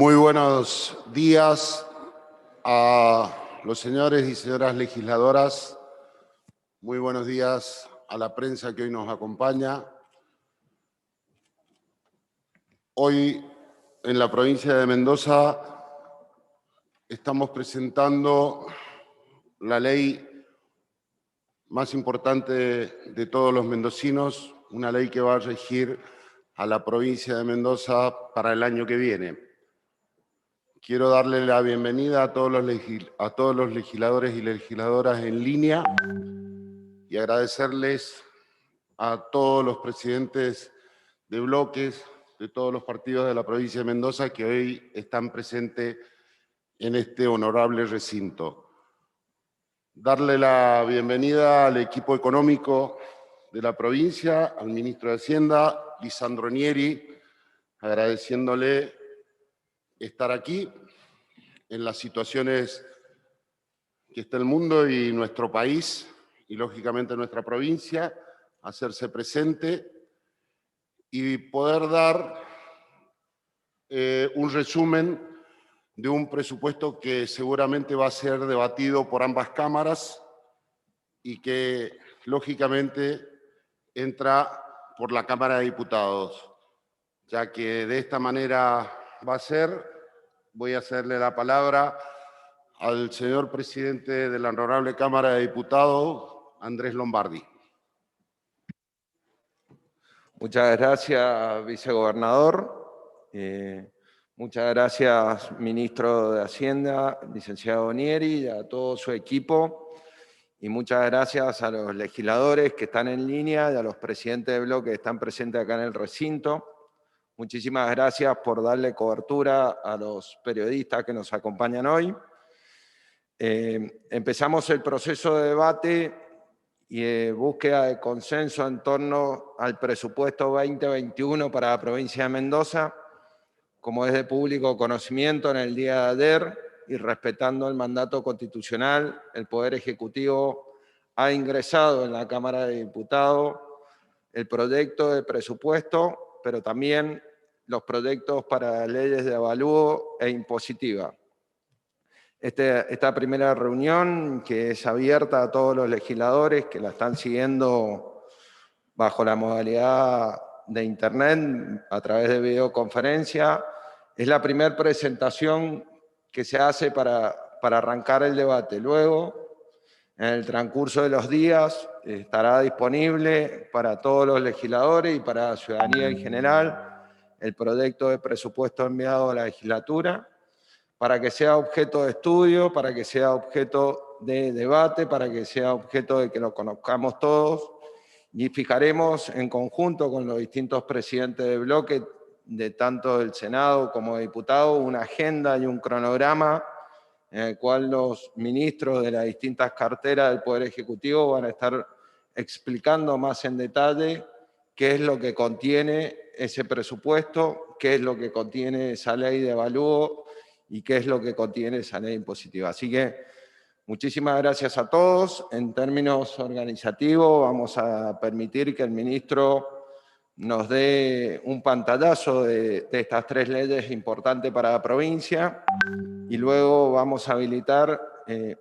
Muy buenos días a los señores y señoras legisladoras. Muy buenos días a la prensa que hoy nos acompaña. Hoy en la provincia de Mendoza estamos presentando la ley más importante de todos los mendocinos, una ley que va a regir a la provincia de Mendoza para el año que viene. Quiero darle la bienvenida a todos los legisladores y legisladoras en línea y agradecerles a todos los presidentes de bloques de todos los partidos de la provincia de Mendoza que hoy están presentes en este honorable recinto. Darle la bienvenida al equipo económico de la provincia, al ministro de Hacienda, Lisandro Nieri, agradeciéndole estar aquí en las situaciones que está el mundo y nuestro país, y lógicamente nuestra provincia, hacerse presente y poder dar un resumen de un presupuesto que seguramente va a ser debatido por ambas cámaras y que lógicamente entra por la Cámara de Diputados. Ya que de esta manera va a ser, voy a hacerle la palabra al señor presidente de la Honorable Cámara de Diputados, Andrés Lombardi. Muchas gracias, vicegobernador. Muchas gracias, ministro de Hacienda, licenciado Nieri, y a todo su equipo. Y muchas gracias a los legisladores que están en línea y a los presidentes de bloque que están presentes acá en el recinto. Muchísimas gracias por darle cobertura a los periodistas que nos acompañan hoy. Empezamos el proceso de debate y búsqueda de consenso en torno al presupuesto 2021 para la provincia de Mendoza, como es de público conocimiento en el día de ayer y respetando el mandato constitucional, el Poder Ejecutivo ha ingresado en la Cámara de Diputados el proyecto de presupuesto, pero también los proyectos para leyes de avalúo e impositiva. Esta primera reunión, que es abierta a todos los legisladores que la están siguiendo bajo la modalidad de Internet, a través de videoconferencia, es la primera presentación que se hace para arrancar el debate. Luego, en el transcurso de los días, estará disponible para todos los legisladores y para la ciudadanía en general el proyecto de presupuesto enviado a la legislatura, para que sea objeto de estudio, para que sea objeto de debate, para que sea objeto de que lo conozcamos todos, y fijaremos en conjunto con los distintos presidentes de bloque, de tanto del Senado como de diputados, una agenda y un cronograma en el cual los ministros de las distintas carteras del Poder Ejecutivo van a estar explicando más en detalle qué es lo que contiene ese presupuesto, qué es lo que contiene esa ley de avalúo y qué es lo que contiene esa ley impositiva. Así que muchísimas gracias a todos. En términos organizativos, vamos a permitir que el ministro nos dé un pantallazo de estas tres leyes importantes para la provincia y luego vamos a habilitar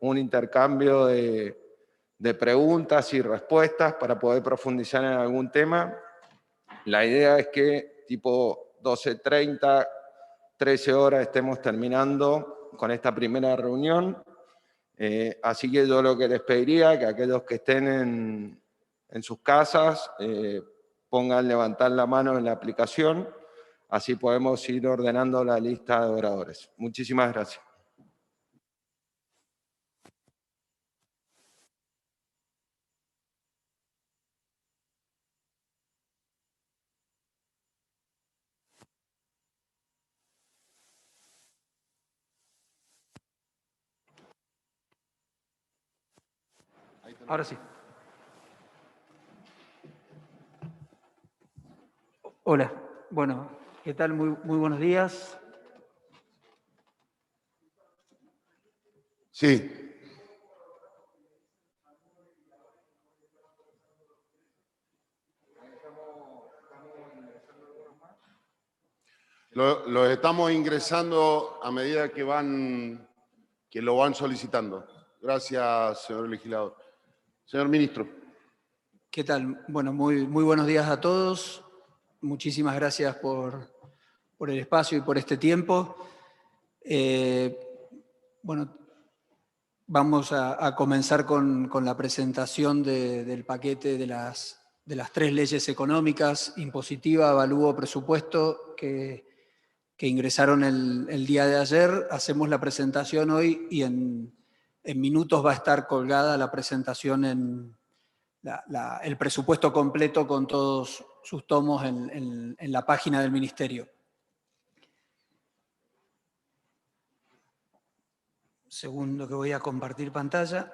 un intercambio de preguntas y respuestas para poder profundizar en algún tema. La idea es que tipo 12:30, 13 horas estemos terminando con esta primera reunión. Así que yo lo que les pediría que aquellos que estén en sus casas pongan levantar la mano en la aplicación, así podemos ir ordenando la lista de oradores. Muchísimas gracias. Ahora sí. Hola, bueno, ¿qué tal? Muy buenos días. Sí. Los estamos ingresando a medida que lo van solicitando. Gracias, señor legislador. Señor ministro. ¿Qué tal? Bueno, muy buenos días a todos. Muchísimas gracias por el espacio y por este tiempo. Bueno, vamos a comenzar con la presentación del paquete de las 3 leyes económicas, impositiva, avalúo, presupuesto, que ingresaron el día de ayer. Hacemos la presentación hoy y en minutos va a estar colgada la presentación el presupuesto completo con todos sus tomos en la página del Ministerio. Segundo que voy a compartir pantalla.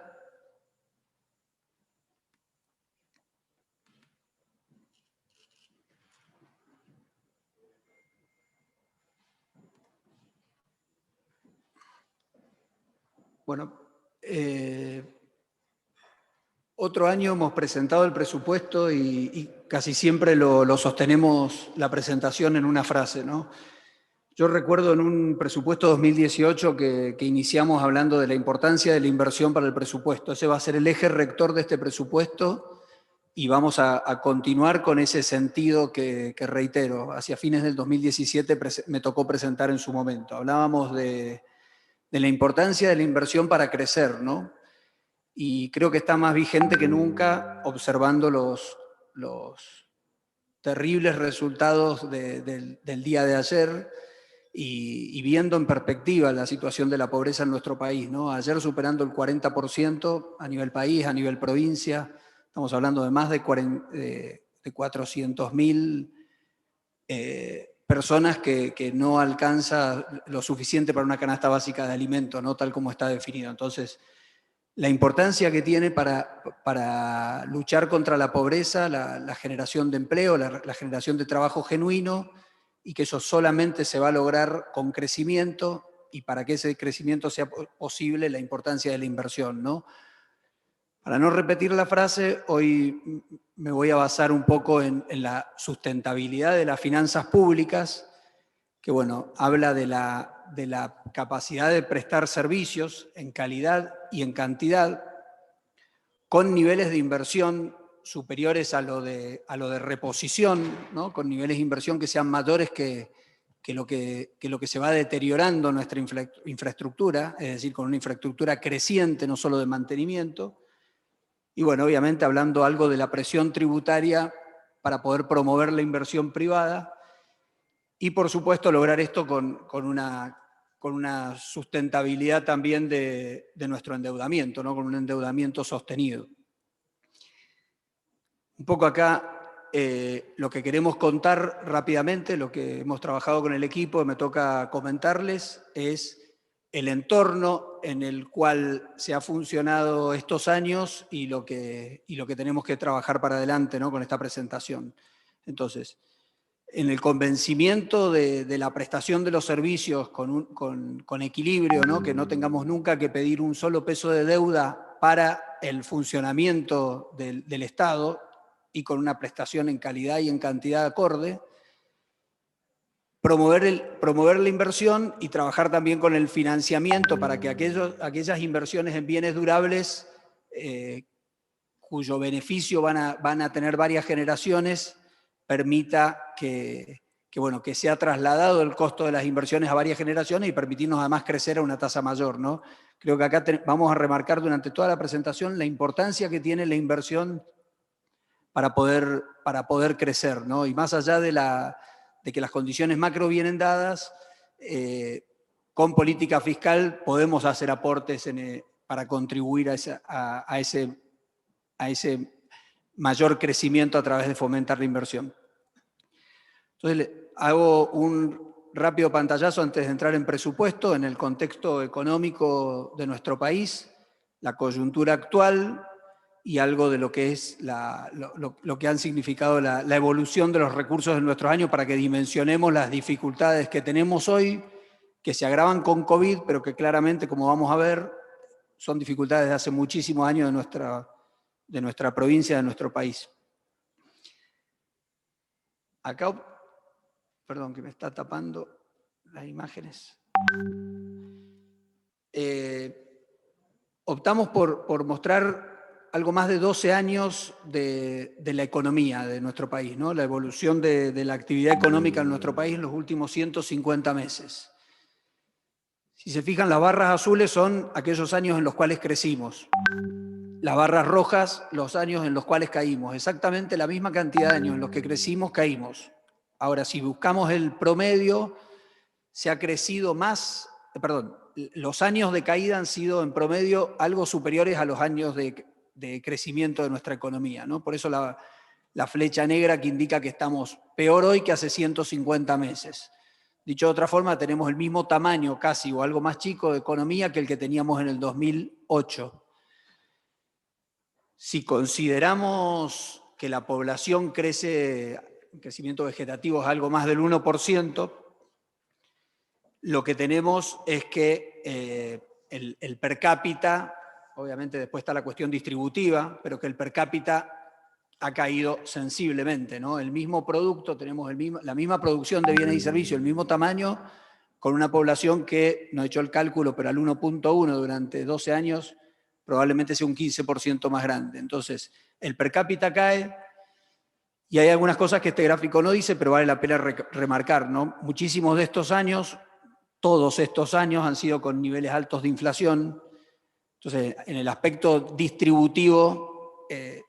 Bueno, otro año hemos presentado el presupuesto y casi siempre lo sostenemos la presentación en una frase, ¿no? Yo recuerdo en un presupuesto 2018 que iniciamos hablando de la importancia de la inversión para el presupuesto. Ese va a ser el eje rector de este presupuesto y vamos a continuar con ese sentido que reitero. Hacia fines del 2017 me tocó presentar en su momento. Hablábamos de la importancia de la inversión para crecer, ¿no? Y creo que está más vigente que nunca observando los terribles resultados del día de ayer y viendo en perspectiva la situación de la pobreza en nuestro país, ¿no? Ayer superando el 40% a nivel país, a nivel provincia, estamos hablando de más de 400.000 personas que no alcanza lo suficiente para una canasta básica de alimentos, ¿no? Tal como está definido. Entonces, la importancia que tiene para luchar contra la pobreza, la generación de empleo, la generación de trabajo genuino, y que eso solamente se va a lograr con crecimiento, y para que ese crecimiento sea posible, la importancia de la inversión, ¿no? Para no repetir la frase, hoy me voy a basar un poco en la sustentabilidad de las finanzas públicas, que bueno, habla de la capacidad de prestar servicios en calidad y en cantidad, con niveles de inversión superiores a lo de reposición, ¿no? Con niveles de inversión que sean mayores que lo que se va deteriorando nuestra infraestructura, es decir, con una infraestructura creciente, no solo de mantenimiento. Y bueno, obviamente hablando algo de la presión tributaria para poder promover la inversión privada y, por supuesto, lograr esto con una sustentabilidad también de nuestro endeudamiento, ¿no? Con un endeudamiento sostenido. Un poco acá lo que queremos contar rápidamente, lo que hemos trabajado con el equipo, me toca comentarles, es el entorno en el cual se ha funcionado estos años y lo que tenemos que trabajar para adelante, ¿no? Con esta presentación. Entonces, en el convencimiento de la prestación de los servicios con equilibrio, ¿no? Que no tengamos nunca que pedir un solo peso de deuda para el funcionamiento del Estado, y con una prestación en calidad y en cantidad acorde. Promover la inversión y trabajar también con el financiamiento para que aquellas inversiones en bienes durables cuyo beneficio van a tener varias generaciones, permita que sea trasladado el costo de las inversiones a varias generaciones y permitirnos además crecer a una tasa mayor, ¿no? Creo que acá vamos a remarcar durante toda la presentación la importancia que tiene la inversión para poder crecer, ¿no? Y más allá de que las condiciones macro vienen dadas, con política fiscal podemos hacer aportes para contribuir a ese mayor crecimiento a través de fomentar la inversión. Entonces, hago un rápido pantallazo antes de entrar en presupuesto, en el contexto económico de nuestro país, la coyuntura actual y algo de lo que es lo que han significado la evolución de los recursos de nuestros años, para que dimensionemos las dificultades que tenemos hoy, que se agravan con COVID, pero que claramente, como vamos a ver, son dificultades de hace muchísimos años de nuestra provincia, de nuestro país. Acá, perdón, que me está tapando las imágenes. Optamos por mostrar algo más de 12 años de la economía de nuestro país, ¿no? La evolución de la actividad económica en nuestro país en los últimos 150 meses. Si se fijan, las barras azules son aquellos años en los cuales crecimos. Las barras rojas, los años en los cuales caímos. Exactamente la misma cantidad de años en los que crecimos, caímos. Ahora, si buscamos el promedio, se ha crecido más, los años de caída han sido en promedio algo superiores a los años de crecimiento de nuestra economía, ¿no? Por eso la flecha negra que indica que estamos peor hoy que hace 150 meses. Dicho de otra forma, tenemos el mismo tamaño casi o algo más chico de economía que el que teníamos en el 2008. Si consideramos que la población crece, el crecimiento vegetativo es algo más del 1%, lo que tenemos es que el per cápita, obviamente después está la cuestión distributiva, pero que el per cápita ha caído sensiblemente, ¿no? El mismo producto, tenemos la misma producción de bienes y servicios, el mismo tamaño, con una población que, no he hecho el cálculo, pero al 1.1 durante 12 años, probablemente sea un 15% más grande. Entonces, el per cápita cae, y hay algunas cosas que este gráfico no dice, pero vale la pena remarcar, ¿no? Muchísimos de estos años, todos estos años han sido con niveles altos de inflación. Entonces, en el aspecto distributivo,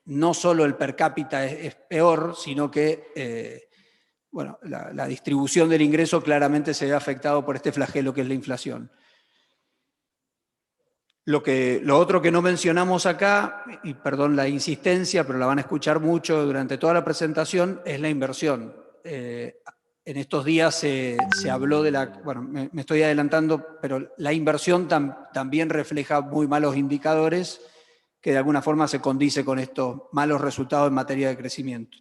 no solo el per cápita es peor, sino que bueno, la distribución del ingreso claramente se ve afectado por este flagelo que es la inflación. Lo otro que no mencionamos acá, y perdón la insistencia, pero la van a escuchar mucho durante toda la presentación, es la inversión. En estos días se habló de la... Bueno, me estoy adelantando, pero la inversión también refleja muy malos indicadores que de alguna forma se condice con estos malos resultados en materia de crecimiento.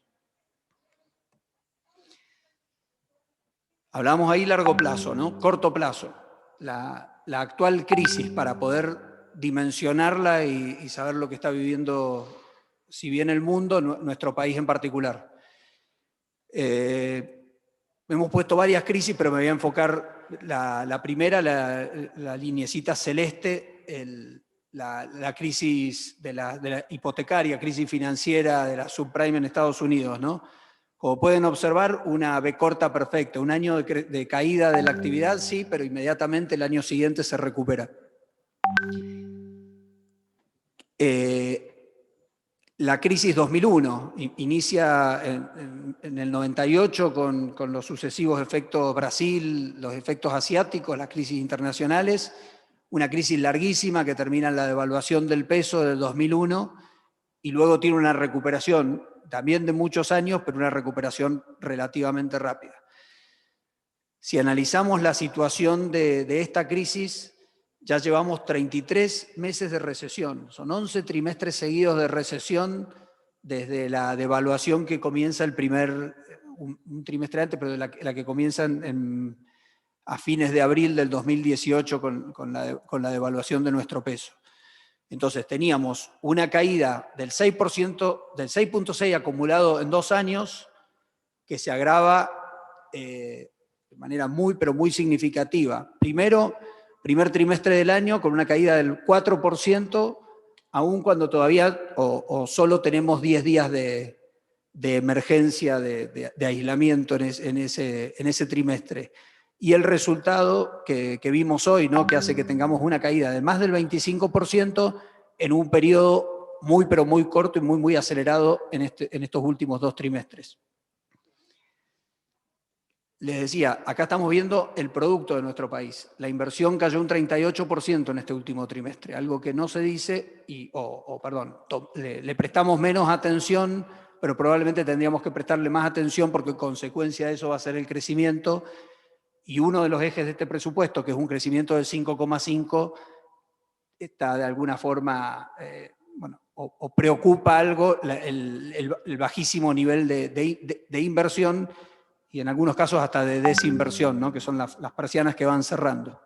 Hablamos ahí largo plazo, ¿no? Corto plazo. La actual crisis, para poder dimensionarla y saber lo que está viviendo, si bien el mundo, nuestro país en particular. Hemos puesto varias crisis, pero me voy a enfocar la primera, la lineecita celeste, la crisis de la hipotecaria, crisis financiera de la subprime en Estados Unidos, ¿no? Como pueden observar, una V corta perfecta, un año de caída de la actividad, sí, pero inmediatamente el año siguiente se recupera. La crisis 2001 inicia en el 98 con los sucesivos efectos Brasil, los efectos asiáticos, las crisis internacionales, una crisis larguísima que termina en la devaluación del peso del 2001 y luego tiene una recuperación también de muchos años, pero una recuperación relativamente rápida. Si analizamos la situación de esta crisis, ya llevamos 33 meses de recesión. Son 11 trimestres seguidos de recesión desde la devaluación que comienza un trimestre antes, pero la que comienza a fines de abril del 2018 con la devaluación de nuestro peso. Entonces teníamos una caída del 6%, del 6.6% acumulado en 2 años, que se agrava de manera pero muy significativa. Primer trimestre del año con una caída del 4%, aun cuando todavía o solo tenemos 10 días de emergencia, de aislamiento en ese trimestre. Y el resultado que vimos hoy, ¿no? Que hace que tengamos una caída de más del 25% en un periodo pero muy corto y muy acelerado en estos últimos 2 trimestres. Les decía, acá estamos viendo el producto de nuestro país. La inversión cayó un 38% en este último trimestre, algo que no se dice, le prestamos menos atención, pero probablemente tendríamos que prestarle más atención porque consecuencia de eso va a ser el crecimiento. Y uno de los ejes de este presupuesto, que es un crecimiento del 5,5%, está de alguna forma, o preocupa algo el bajísimo nivel de inversión y en algunos casos hasta de desinversión, ¿no? Que son las persianas que van cerrando.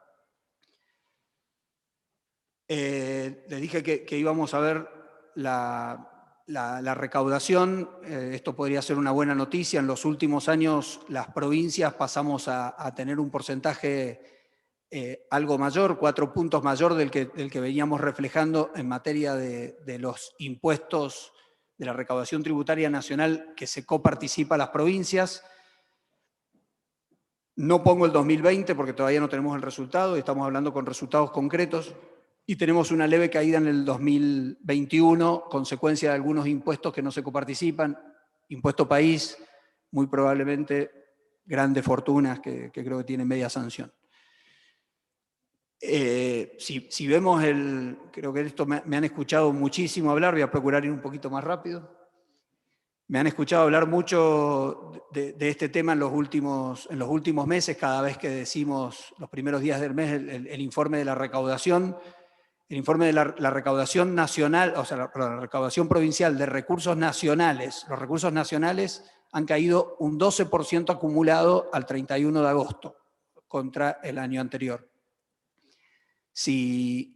Les dije que íbamos a ver la La recaudación, esto podría ser una buena noticia. En los últimos años las provincias pasamos a tener un porcentaje algo mayor, 4 puntos mayor del que veníamos reflejando en materia de los impuestos de la recaudación tributaria nacional que se coparticipa a las provincias. No pongo el 2020 porque todavía no tenemos el resultado y estamos hablando con resultados concretos. Y tenemos una leve caída en el 2021, consecuencia de algunos impuestos que no se coparticipan. Impuesto país, muy probablemente grandes fortunas que creo que tienen media sanción. Si vemos creo que esto me han escuchado muchísimo hablar, voy a procurar ir un poquito más rápido. Me han escuchado hablar mucho de este tema en los últimos meses, cada vez que decimos los primeros días del mes el informe de la recaudación. El informe de la recaudación nacional, o sea, la recaudación provincial de recursos nacionales, los recursos nacionales han caído un 12% acumulado al 31 de agosto contra el año anterior. Si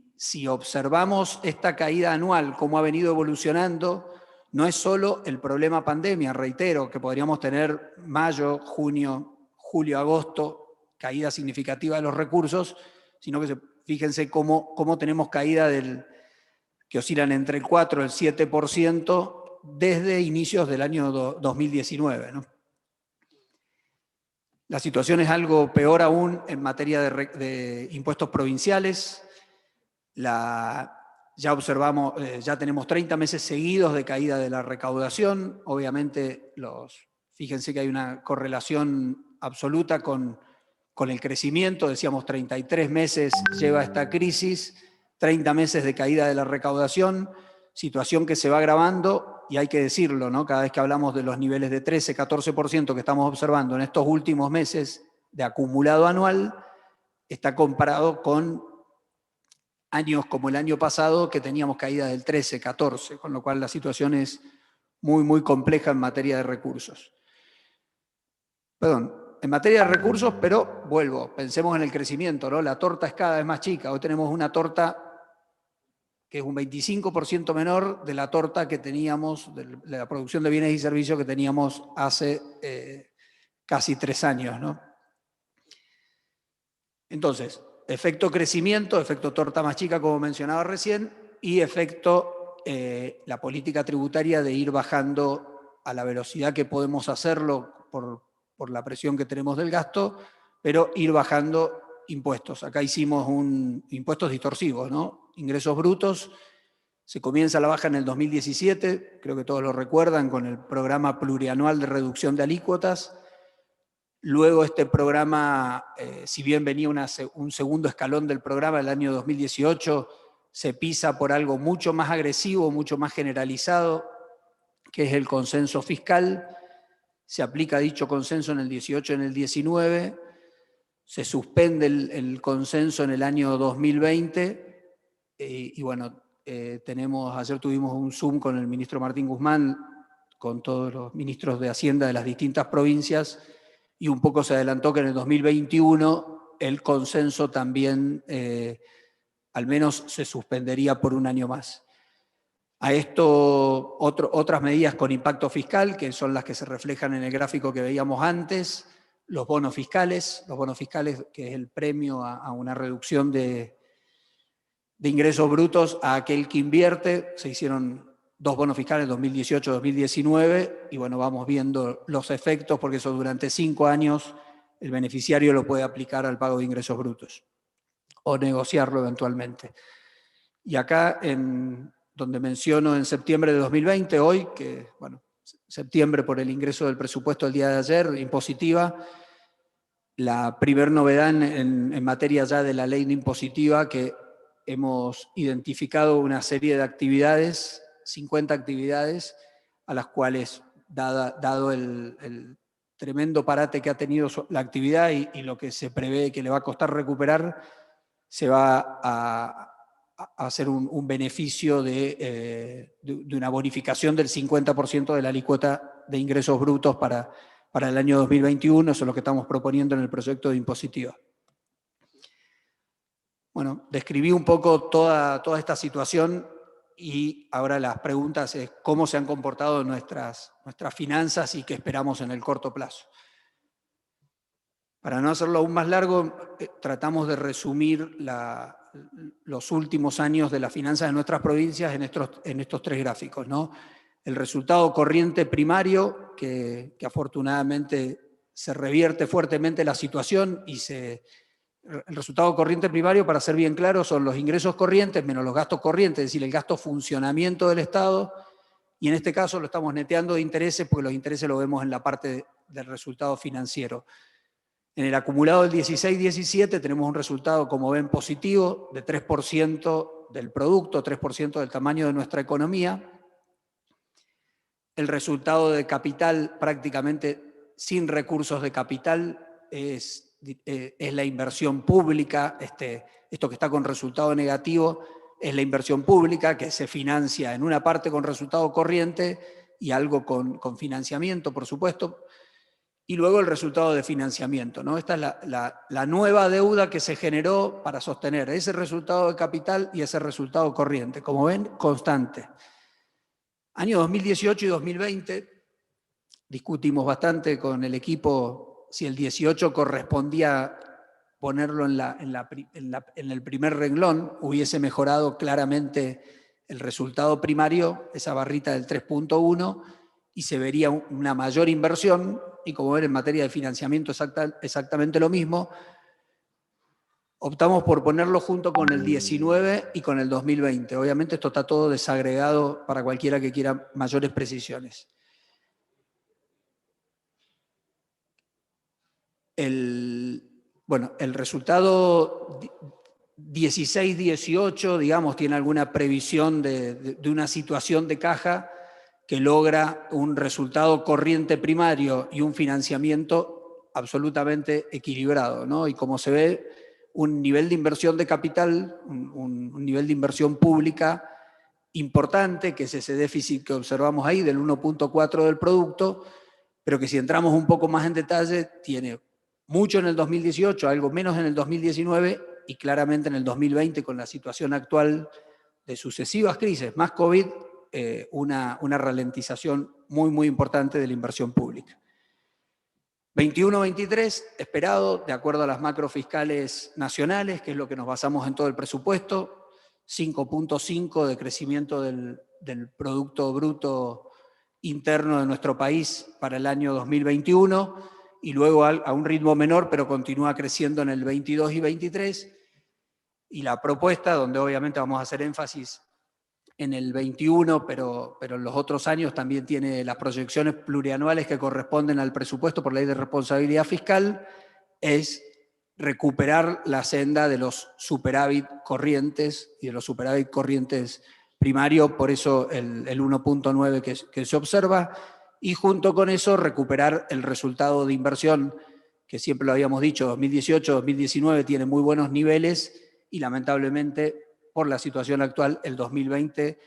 observamos esta caída anual, cómo ha venido evolucionando, no es solo el problema pandemia, reitero, que podríamos tener mayo, junio, julio, agosto, caída significativa de los recursos, sino que fíjense cómo tenemos caída que oscilan entre el 4 y el 7% desde inicios del año 2019, ¿no? La situación es algo peor aún en materia de impuestos provinciales. Ya observamos, ya tenemos 30 meses seguidos de caída de la recaudación. Obviamente, fíjense que hay una correlación absoluta con el crecimiento. Decíamos 33 meses lleva esta crisis, 30 meses de caída de la recaudación, situación que se va agravando, y hay que decirlo, ¿no? Cada vez que hablamos de los niveles de 13, 14% que estamos observando en estos últimos meses de acumulado anual, está comparado con años como el año pasado que teníamos caída del 13, 14, con lo cual la situación es muy, muy compleja en materia de recursos. Perdón, en materia de recursos, pero vuelvo, pensemos en el crecimiento, ¿no? La torta es cada vez más chica. Hoy tenemos una torta que es un 25% menor de la torta que teníamos, de la producción de bienes y servicios que teníamos hace casi 3 años, ¿no? Entonces, efecto crecimiento, efecto torta más chica, como mencionaba recién, y efecto la política tributaria de ir bajando a la velocidad que podemos hacerlo por la presión que tenemos del gasto, pero ir bajando impuestos. Acá hicimos impuestos distorsivos, ¿no? Ingresos brutos, se comienza la baja en el 2017, creo que todos lo recuerdan, con el programa plurianual de reducción de alícuotas. Luego este programa, si bien venía un segundo escalón del programa, el año 2018, se pisa por algo mucho más agresivo, mucho más generalizado, que es el consenso fiscal. Se aplica dicho consenso en el 18 y en el 19, se suspende el consenso en el año 2020, y bueno, ayer tuvimos un Zoom con el ministro Martín Guzmán, con todos los ministros de Hacienda de las distintas provincias, y un poco se adelantó que en el 2021 el consenso también al menos se suspendería por un año más. A esto otras medidas con impacto fiscal, que son las que se reflejan en el gráfico que veíamos antes, los bonos fiscales, que es el premio a una reducción de ingresos brutos a aquel que invierte. Se hicieron 2 bonos fiscales, 2018-2019, y bueno, vamos viendo los efectos, porque eso durante 5 años el beneficiario lo puede aplicar al pago de ingresos brutos o negociarlo eventualmente. Y acá, donde menciono en septiembre de 2020, hoy, que bueno, septiembre por el ingreso del presupuesto el día de ayer, impositiva, la primer novedad en materia ya de la ley de impositiva, que hemos identificado una serie de actividades, 50 actividades, a las cuales, dado el tremendo parate que ha tenido la actividad y lo que se prevé que le va a costar recuperar, se va a hacer un beneficio de una bonificación del 50% de la alícuota de ingresos brutos para el año 2021, eso es lo que estamos proponiendo en el proyecto de impositiva. Bueno, describí un poco toda esta situación y ahora las preguntas es cómo se han comportado nuestras finanzas y qué esperamos en el corto plazo. Para no hacerlo aún más largo, tratamos de resumir los últimos años de las finanzas de nuestras provincias en estos tres gráficos, ¿no? El resultado corriente primario, que afortunadamente se revierte fuertemente la situación y el resultado corriente primario, para ser bien claro, son los ingresos corrientes menos los gastos corrientes, es decir, el gasto funcionamiento del Estado, y en este caso lo estamos neteando de intereses porque los intereses lo vemos en la parte del resultado financiero. En el acumulado del 16-17 tenemos un resultado, como ven, positivo de 3% del producto, 3% del tamaño de nuestra economía. El resultado de capital prácticamente sin recursos de capital es la inversión pública. Esto que está con resultado negativo es la inversión pública, que se financia en una parte con resultado corriente y algo con financiamiento, por supuesto. Y luego el resultado de financiamiento, ¿no? Esta es la nueva deuda que se generó para sostener ese resultado de capital y ese resultado corriente. Como ven, constante. Año 2018 y 2020, discutimos bastante con el equipo si el 18 correspondía ponerlo en el primer renglón, hubiese mejorado claramente el resultado primario, esa barrita del 3.1, y se vería una mayor inversión, y como ven en materia de financiamiento exactamente lo mismo. Optamos por ponerlo junto con el 19 y con el 2020. Obviamente esto está todo desagregado para cualquiera que quiera mayores precisiones. El resultado 16-18, digamos, tiene alguna previsión de una situación de caja que logra un resultado corriente primario y un financiamiento absolutamente equilibrado, ¿no? Y como se ve, un nivel de inversión de capital, un nivel de inversión pública importante, que es ese déficit que observamos ahí del 1.4 del producto, pero que si entramos un poco más en detalle, tiene mucho en el 2018, algo menos en el 2019 y claramente en el 2020, con la situación actual de sucesivas crisis, más COVID, una ralentización muy, muy importante de la inversión pública. 21-23, esperado, de acuerdo a las macrofiscales nacionales, que es lo que nos basamos en todo el presupuesto, 5.5 de crecimiento del Producto Bruto Interno de nuestro país para el año 2021, y luego a un ritmo menor, pero continúa creciendo en el 22 y 23, y la propuesta, donde obviamente vamos a hacer énfasis en el 21, pero en los otros años también tiene las proyecciones plurianuales que corresponden al presupuesto por ley de responsabilidad fiscal, es recuperar la senda de los superávit corrientes y de los superávit corrientes primarios, por eso el 1.9 que se observa, y junto con eso recuperar el resultado de inversión, que siempre lo habíamos dicho, 2018-2019 tiene muy buenos niveles y lamentablemente por la situación actual, el 2020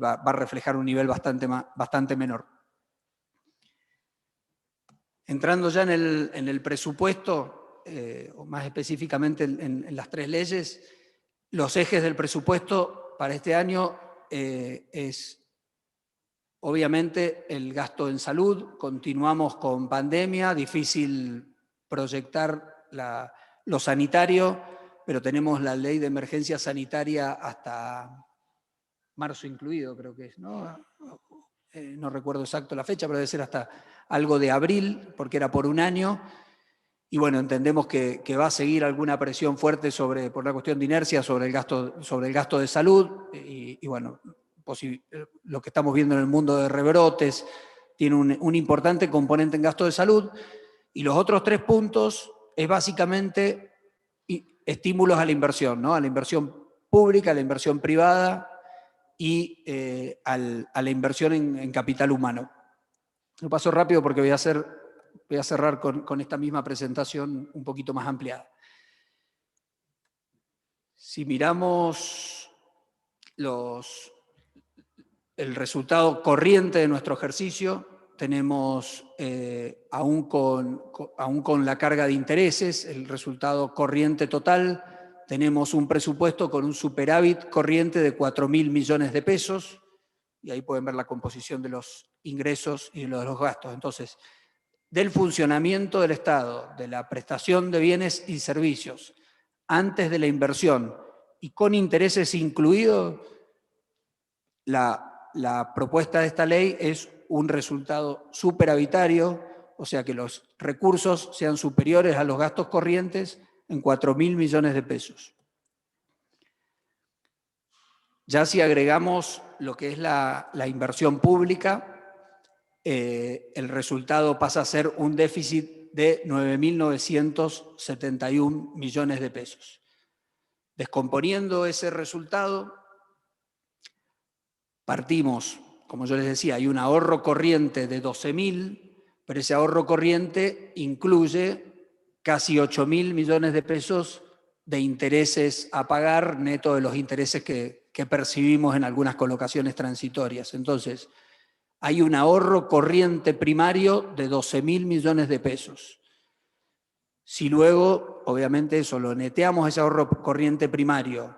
va a reflejar un nivel bastante menor. Entrando ya en el presupuesto, o más específicamente en las tres leyes, los ejes del presupuesto para este año es obviamente el gasto en salud. Continuamos con pandemia, difícil proyectar lo sanitario, pero tenemos la ley de emergencia sanitaria hasta marzo incluido, creo que es, ¿no? No recuerdo exacto la fecha, pero debe ser hasta algo de abril, porque era por un año. Y bueno, entendemos que va a seguir alguna presión fuerte por la cuestión de inercia sobre el gasto de salud. Y bueno, lo que estamos viendo en el mundo de rebrotes tiene un importante componente en gasto de salud. Y los otros 3 puntos es básicamente estímulos a la inversión, ¿no? A la inversión pública, a la inversión privada y a la inversión en capital humano. Lo paso rápido porque voy a cerrar con esta misma presentación un poquito más ampliada. Si miramos el resultado corriente de nuestro ejercicio, tenemos, aún con la carga de intereses, el resultado corriente total tenemos un presupuesto con un superávit corriente de 4.000 millones de pesos, y ahí pueden ver la composición de los ingresos y de los gastos. Entonces, del funcionamiento del Estado, de la prestación de bienes y servicios, antes de la inversión y con intereses incluidos, la propuesta de esta ley es un resultado superavitario, o sea que los recursos sean superiores a los gastos corrientes en 4.000 millones de pesos. Ya si agregamos lo que es la inversión pública, el resultado pasa a ser un déficit de 9.971 millones de pesos. Descomponiendo ese resultado, partimos, como yo les decía, hay un ahorro corriente de 12.000, pero ese ahorro corriente incluye casi 8.000 millones de pesos de intereses a pagar, neto de los intereses que percibimos en algunas colocaciones transitorias. Entonces, hay un ahorro corriente primario de 12.000 millones de pesos. Si luego, obviamente eso, lo neteamos ese ahorro corriente primario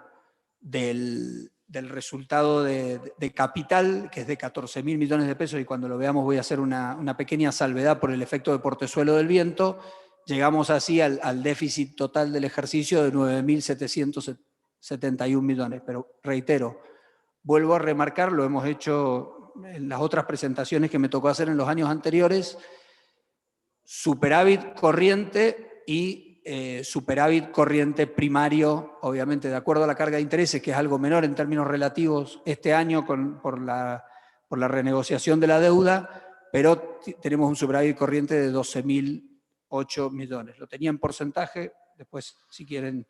del resultado de capital, que es de 14.000 millones de pesos, y cuando lo veamos voy a hacer una pequeña salvedad por el efecto de portezuelo del viento, llegamos así al déficit total del ejercicio de 9.771 millones. Pero reitero, vuelvo a remarcar, lo hemos hecho en las otras presentaciones que me tocó hacer en los años anteriores, superávit corriente y superávit corriente primario, obviamente de acuerdo a la carga de intereses, que es algo menor en términos relativos este año por la renegociación de la deuda, pero tenemos un superávit corriente de 12.008 millones. Lo tenía en porcentaje, después si quieren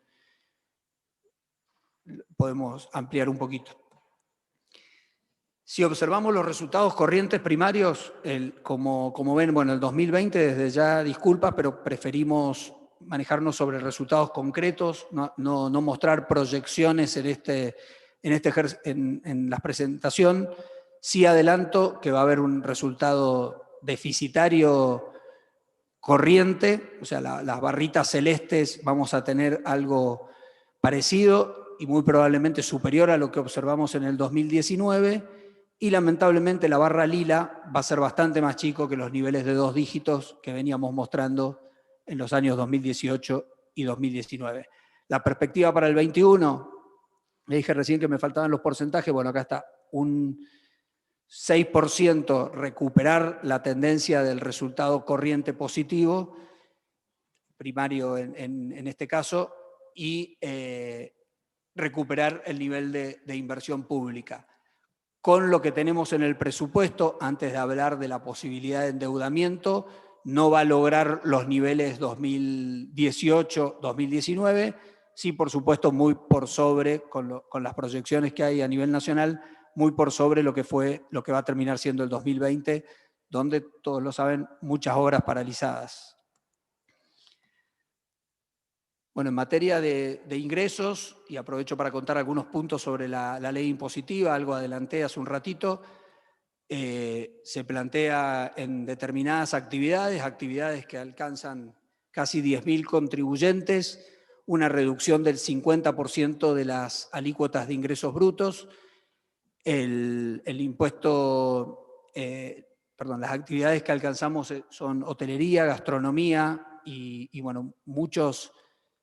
podemos ampliar un poquito. Si observamos los resultados corrientes primarios, como ven, bueno, el 2020, desde ya disculpas, pero preferimos manejarnos sobre resultados concretos, no mostrar proyecciones en la presentación. Sí adelanto que va a haber un resultado deficitario corriente, o sea, las barritas celestes vamos a tener algo parecido y muy probablemente superior a lo que observamos en el 2019, y lamentablemente la barra lila va a ser bastante más chico que los niveles de 2 dígitos que veníamos mostrando en los años 2018 y 2019. La perspectiva para el 21, le dije recién que me faltaban los porcentajes, bueno, acá está, un 6% recuperar la tendencia del resultado corriente positivo, primario en este caso, y recuperar el nivel de inversión pública. Con lo que tenemos en el presupuesto, antes de hablar de la posibilidad de endeudamiento, no va a lograr los niveles 2018-2019, sí, por supuesto, muy por sobre, con las proyecciones que hay a nivel nacional, muy por sobre lo que va a terminar siendo el 2020, donde, todos lo saben, muchas obras paralizadas. Bueno, en materia de ingresos, y aprovecho para contar algunos puntos sobre la ley impositiva, algo adelanté hace un ratito, se plantea en determinadas actividades que alcanzan casi 10.000 contribuyentes, una reducción del 50% de las alícuotas de ingresos brutos, el impuesto, las actividades que alcanzamos son hotelería, gastronomía y bueno, muchos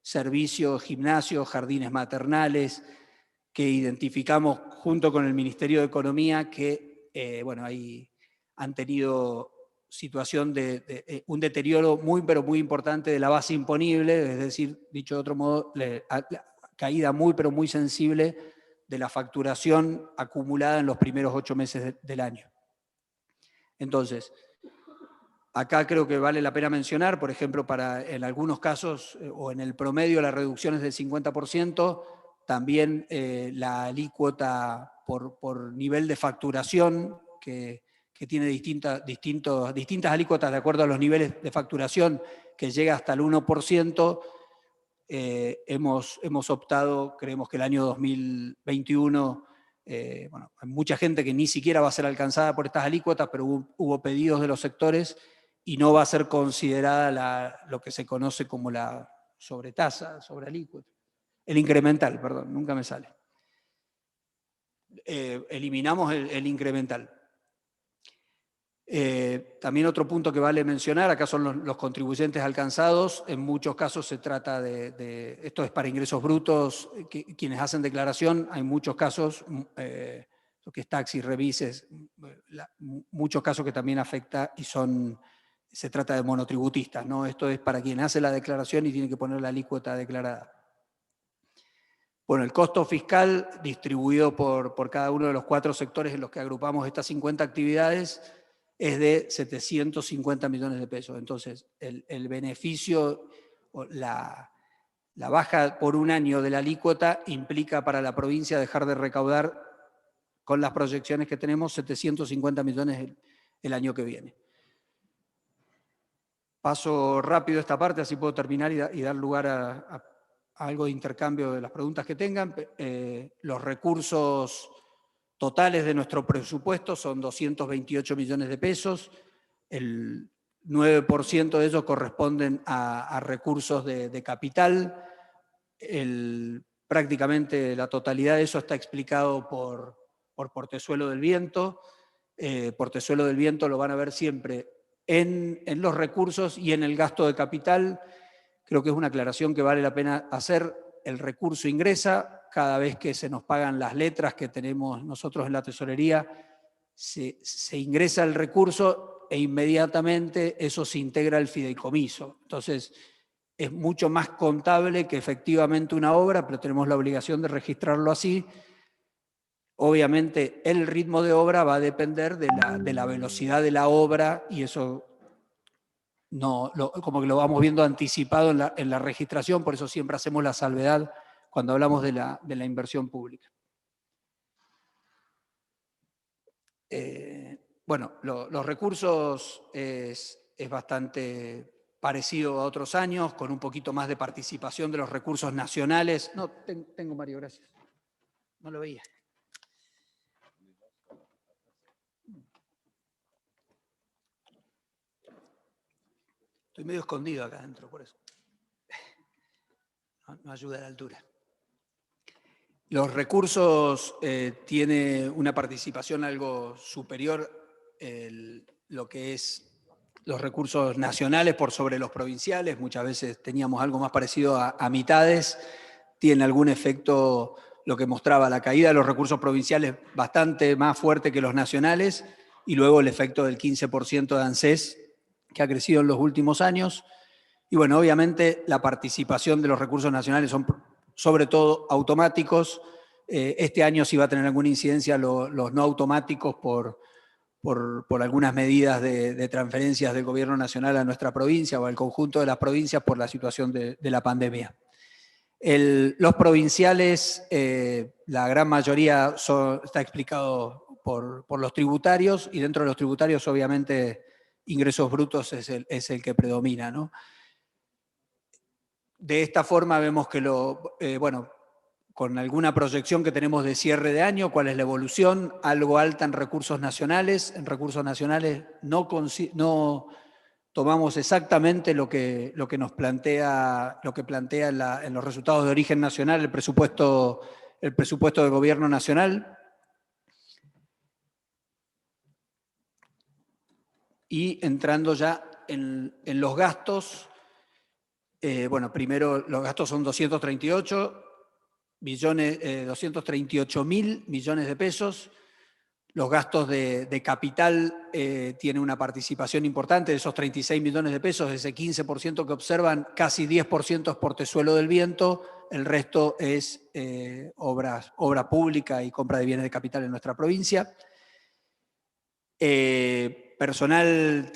servicios, gimnasios, jardines maternales, que identificamos junto con el Ministerio de Economía que han tenido situación de un deterioro pero muy importante de la base imponible, es decir, dicho de otro modo, caída pero muy sensible de la facturación acumulada en los primeros 8 meses del año. Entonces, acá creo que vale la pena mencionar, por ejemplo, en algunos casos, o en el promedio, la reducción es del 50%, también la alícuota por nivel de facturación, que tiene distintas alícuotas de acuerdo a los niveles de facturación, que llega hasta el 1%, hemos optado, creemos que el año 2021, hay mucha gente que ni siquiera va a ser alcanzada por estas alícuotas, pero hubo pedidos de los sectores y no va a ser considerada lo que se conoce como la sobretasa, sobrealícuota. El incremental, perdón, nunca me sale. Eliminamos el incremental. También otro punto que vale mencionar, acá son los contribuyentes alcanzados. En muchos casos se trata esto es para ingresos brutos, quienes hacen declaración, hay muchos casos, lo que es taxis, remises, muchos casos que también afecta y se trata de monotributistas, ¿no? Esto es para quien hace la declaración y tiene que poner la alícuota declarada. Bueno, el costo fiscal distribuido por cada uno de los 4 sectores en los que agrupamos estas 50 actividades es de 750 millones de pesos. Entonces, el beneficio, la baja por un año de la alícuota implica para la provincia dejar de recaudar, con las proyecciones que tenemos, 750 millones el año que viene. Paso rápido esta parte, así puedo terminar y dar lugar a algo de intercambio de las preguntas que tengan. Los recursos totales de nuestro presupuesto son 228 millones de pesos. El 9% de ellos corresponden a recursos de capital. Prácticamente la totalidad de eso está explicado por Portezuelo del Viento. Portezuelo del Viento lo van a ver siempre en los recursos y en el gasto de capital. Creo que es una aclaración que vale la pena hacer. El recurso ingresa, cada vez que se nos pagan las letras que tenemos nosotros en la tesorería, se ingresa el recurso e inmediatamente eso se integra al fideicomiso. Entonces, es mucho más contable que efectivamente una obra, pero tenemos la obligación de registrarlo así. Obviamente, el ritmo de obra va a depender de la velocidad de la obra y eso como que lo vamos viendo anticipado en la registración, por eso siempre hacemos la salvedad cuando hablamos de la inversión pública. Bueno, los recursos es bastante parecido a otros años, con un poquito más de participación de los recursos nacionales. No, tengo Mario, gracias. No lo veía. Estoy medio escondido acá adentro, por eso. No ayuda a la altura. Los recursos tiene una participación algo superior, lo que es los recursos nacionales por sobre los provinciales. Muchas veces teníamos algo más parecido a mitades. Tiene algún efecto, lo que mostraba la caída de los recursos provinciales, bastante más fuerte que los nacionales, y luego el efecto del 15% de ANSES, que ha crecido en los últimos años. Y bueno, obviamente la participación de los recursos nacionales son sobre todo automáticos. Este año sí va a tener alguna incidencia los no automáticos por algunas medidas de transferencias del gobierno nacional a nuestra provincia o al conjunto de las provincias por la situación de la pandemia. Los provinciales, la gran mayoría está explicado por los tributarios, y dentro de los tributarios obviamente ingresos brutos es el que predomina, ¿no? De esta forma vemos que con alguna proyección que tenemos de cierre de año, cuál es la evolución, algo alta en recursos nacionales. En recursos nacionales no tomamos exactamente lo que nos plantea, en los resultados de origen nacional el presupuesto del gobierno nacional. Y entrando ya en los gastos, primero los gastos son 238.000 millones de pesos. Los gastos de capital tienen una participación importante de esos 36 millones de pesos, de ese 15% que observan, casi 10% es Portezuelo del Viento, el resto es obra pública y compra de bienes de capital en nuestra provincia. Personal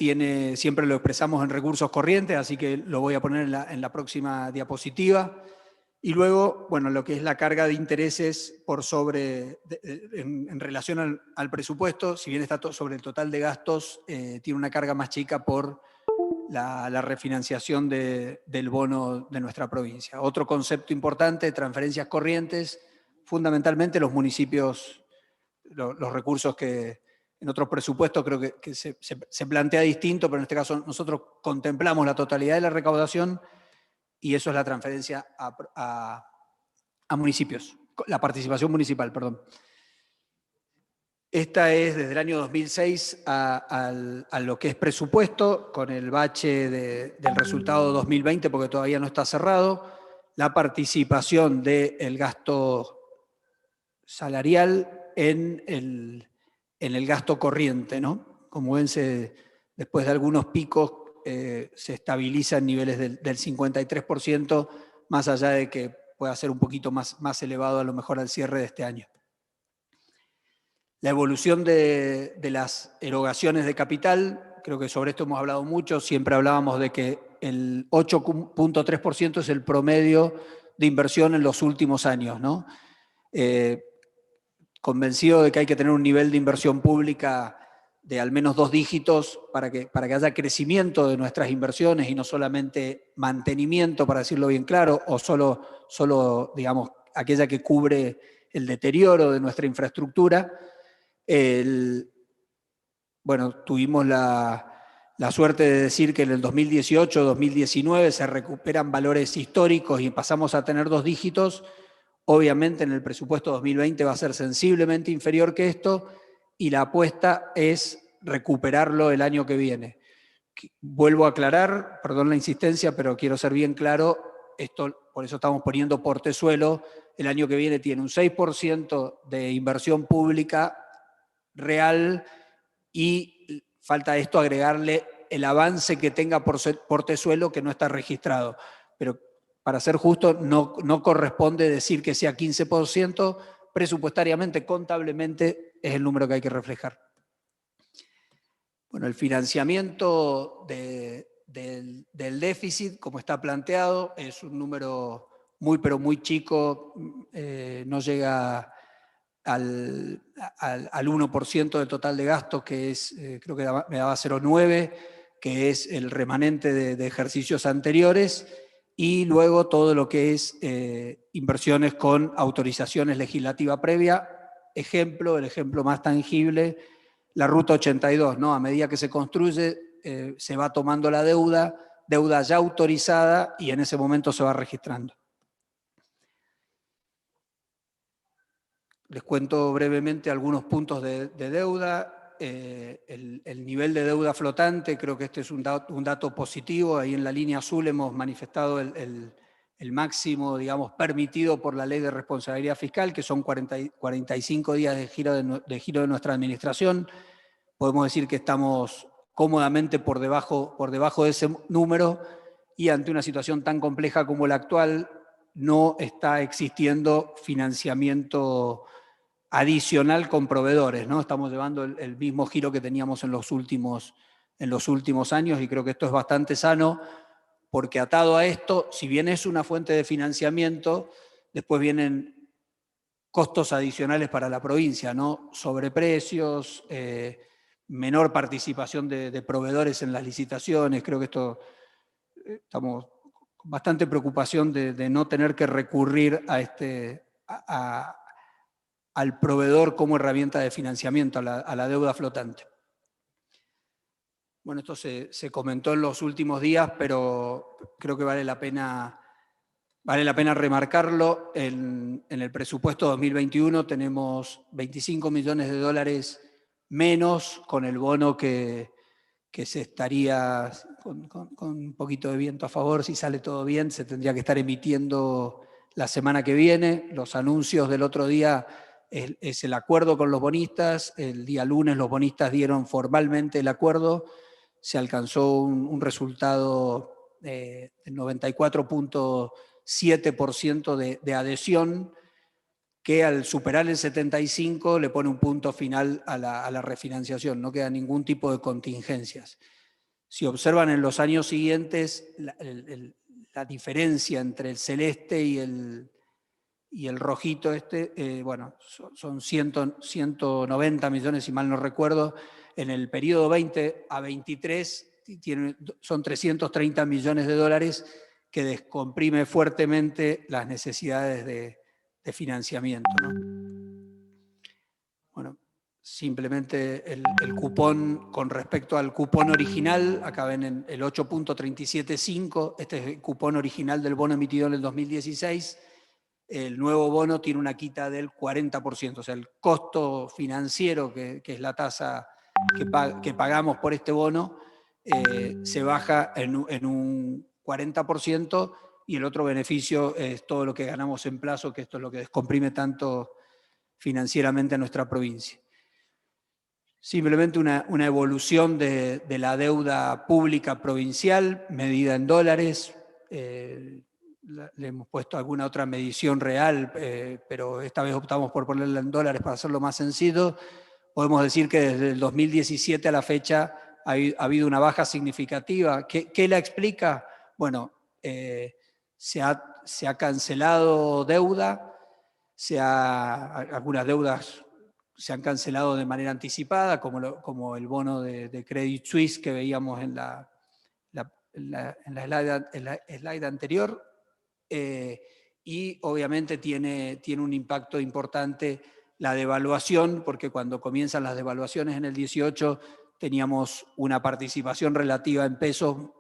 siempre lo expresamos en recursos corrientes, así que lo voy a poner en la próxima diapositiva. Y luego, lo que es la carga de intereses en relación al presupuesto, si bien está sobre el total de gastos, tiene una carga más chica por la refinanciación del bono de nuestra provincia. Otro concepto importante, transferencias corrientes, fundamentalmente los municipios, los recursos que en otros presupuestos creo que se plantea distinto, pero en este caso nosotros contemplamos la totalidad de la recaudación y eso es la transferencia A municipios, la participación municipal, perdón. Esta es desde el año 2006 a lo que es presupuesto, con el bache del resultado 2020, porque todavía no está cerrado, la participación del gasto salarial en el gasto corriente, ¿no? Como ven, después de algunos picos se estabiliza en niveles del 53%, más allá de que pueda ser un poquito más elevado a lo mejor al cierre de este año. La evolución de las erogaciones de capital, creo que sobre esto hemos hablado mucho, siempre hablábamos de que el 8.3% es el promedio de inversión en los últimos años, ¿no? Convencido de que hay que tener un nivel de inversión pública de al menos 2 dígitos para que haya crecimiento de nuestras inversiones y no solamente mantenimiento, para decirlo bien claro, o solo digamos, aquella que cubre el deterioro de nuestra infraestructura. Bueno, tuvimos la suerte de decir que en el 2018-2019 se recuperan valores históricos y pasamos a tener 2 dígitos. Obviamente en el presupuesto 2020 va a ser sensiblemente inferior que esto y la apuesta es recuperarlo el año que viene. Vuelvo a aclarar, perdón la insistencia, pero quiero ser bien claro, por eso estamos poniendo portezuelo. El año que viene tiene un 6% de inversión pública real y falta esto agregarle el avance que tenga portezuelo que no está registrado. Pero para ser justo, no corresponde decir que sea 15%, presupuestariamente, contablemente, es el número que hay que reflejar. Bueno, el financiamiento del déficit, como está planteado, es un número muy, pero muy chico, no llega al 1% del total de gastos, que es, creo que me daba 0,9, que es el remanente de ejercicios anteriores, y luego todo lo que es inversiones con autorizaciones legislativa previa. El ejemplo más tangible, la Ruta 82, ¿no? A medida que se construye, se va tomando la deuda ya autorizada, y en ese momento se va registrando. Les cuento brevemente algunos puntos de deuda. El nivel de deuda flotante, creo que este es un dato positivo. Ahí en la línea azul hemos manifestado el máximo, digamos, permitido por la Ley de Responsabilidad Fiscal, que son 45 días de giro de nuestra administración. Podemos decir que estamos cómodamente por debajo de ese número, y ante una situación tan compleja como la actual, no está existiendo financiamiento adicional con proveedores, ¿no? Estamos llevando el mismo giro que teníamos en los últimos años, y creo que esto es bastante sano, porque atado a esto, si bien es una fuente de financiamiento, después vienen costos adicionales para la provincia, ¿no? Sobreprecios, menor participación de proveedores en las licitaciones. Creo que esto estamos con bastante preocupación de no tener que recurrir al proveedor como herramienta de financiamiento, a la deuda flotante. Bueno, esto se comentó en los últimos días, pero creo que vale la pena remarcarlo. En el presupuesto 2021 tenemos 25 millones de dólares menos con el bono que se estaría, con un poquito de viento a favor, si sale todo bien, se tendría que estar emitiendo la semana que viene. Los anuncios del otro día es el acuerdo con los bonistas. El día lunes los bonistas dieron formalmente el acuerdo. Se alcanzó un resultado del 94.7% de adhesión, que al superar el 75 le pone un punto final a la refinanciación. No queda ningún tipo de contingencias. Si observan en los años siguientes, la diferencia entre el celeste y el rojito bueno, son 190 millones, si mal no recuerdo. En el periodo 20 a 23 son 330 millones de dólares, que descomprime fuertemente las necesidades de financiamiento, ¿no? Bueno, simplemente el cupón, con respecto al cupón original, acá ven el 8.375, este es el cupón original del bono emitido en el 2016. el nuevo bono tiene una quita del 40%, o sea, el costo financiero, que es la tasa que pagamos por este bono, se baja en un 40%, y el otro beneficio es todo lo que ganamos en plazo, que esto es lo que descomprime tanto financieramente a nuestra provincia. Simplemente una evolución de la deuda pública provincial, medida en dólares. Le hemos puesto alguna otra medición real, pero esta vez optamos por ponerla en dólares para hacerlo más sencillo. Podemos decir que desde el 2017 a la fecha ha habido una baja significativa. ¿Qué la explica? Bueno, se ha cancelado deuda, algunas deudas se han cancelado de manera anticipada, como el bono de Credit Suisse que veíamos en la slide anterior, y obviamente tiene un impacto importante la devaluación, porque cuando comienzan las devaluaciones en el 18 teníamos una participación relativa en pesos.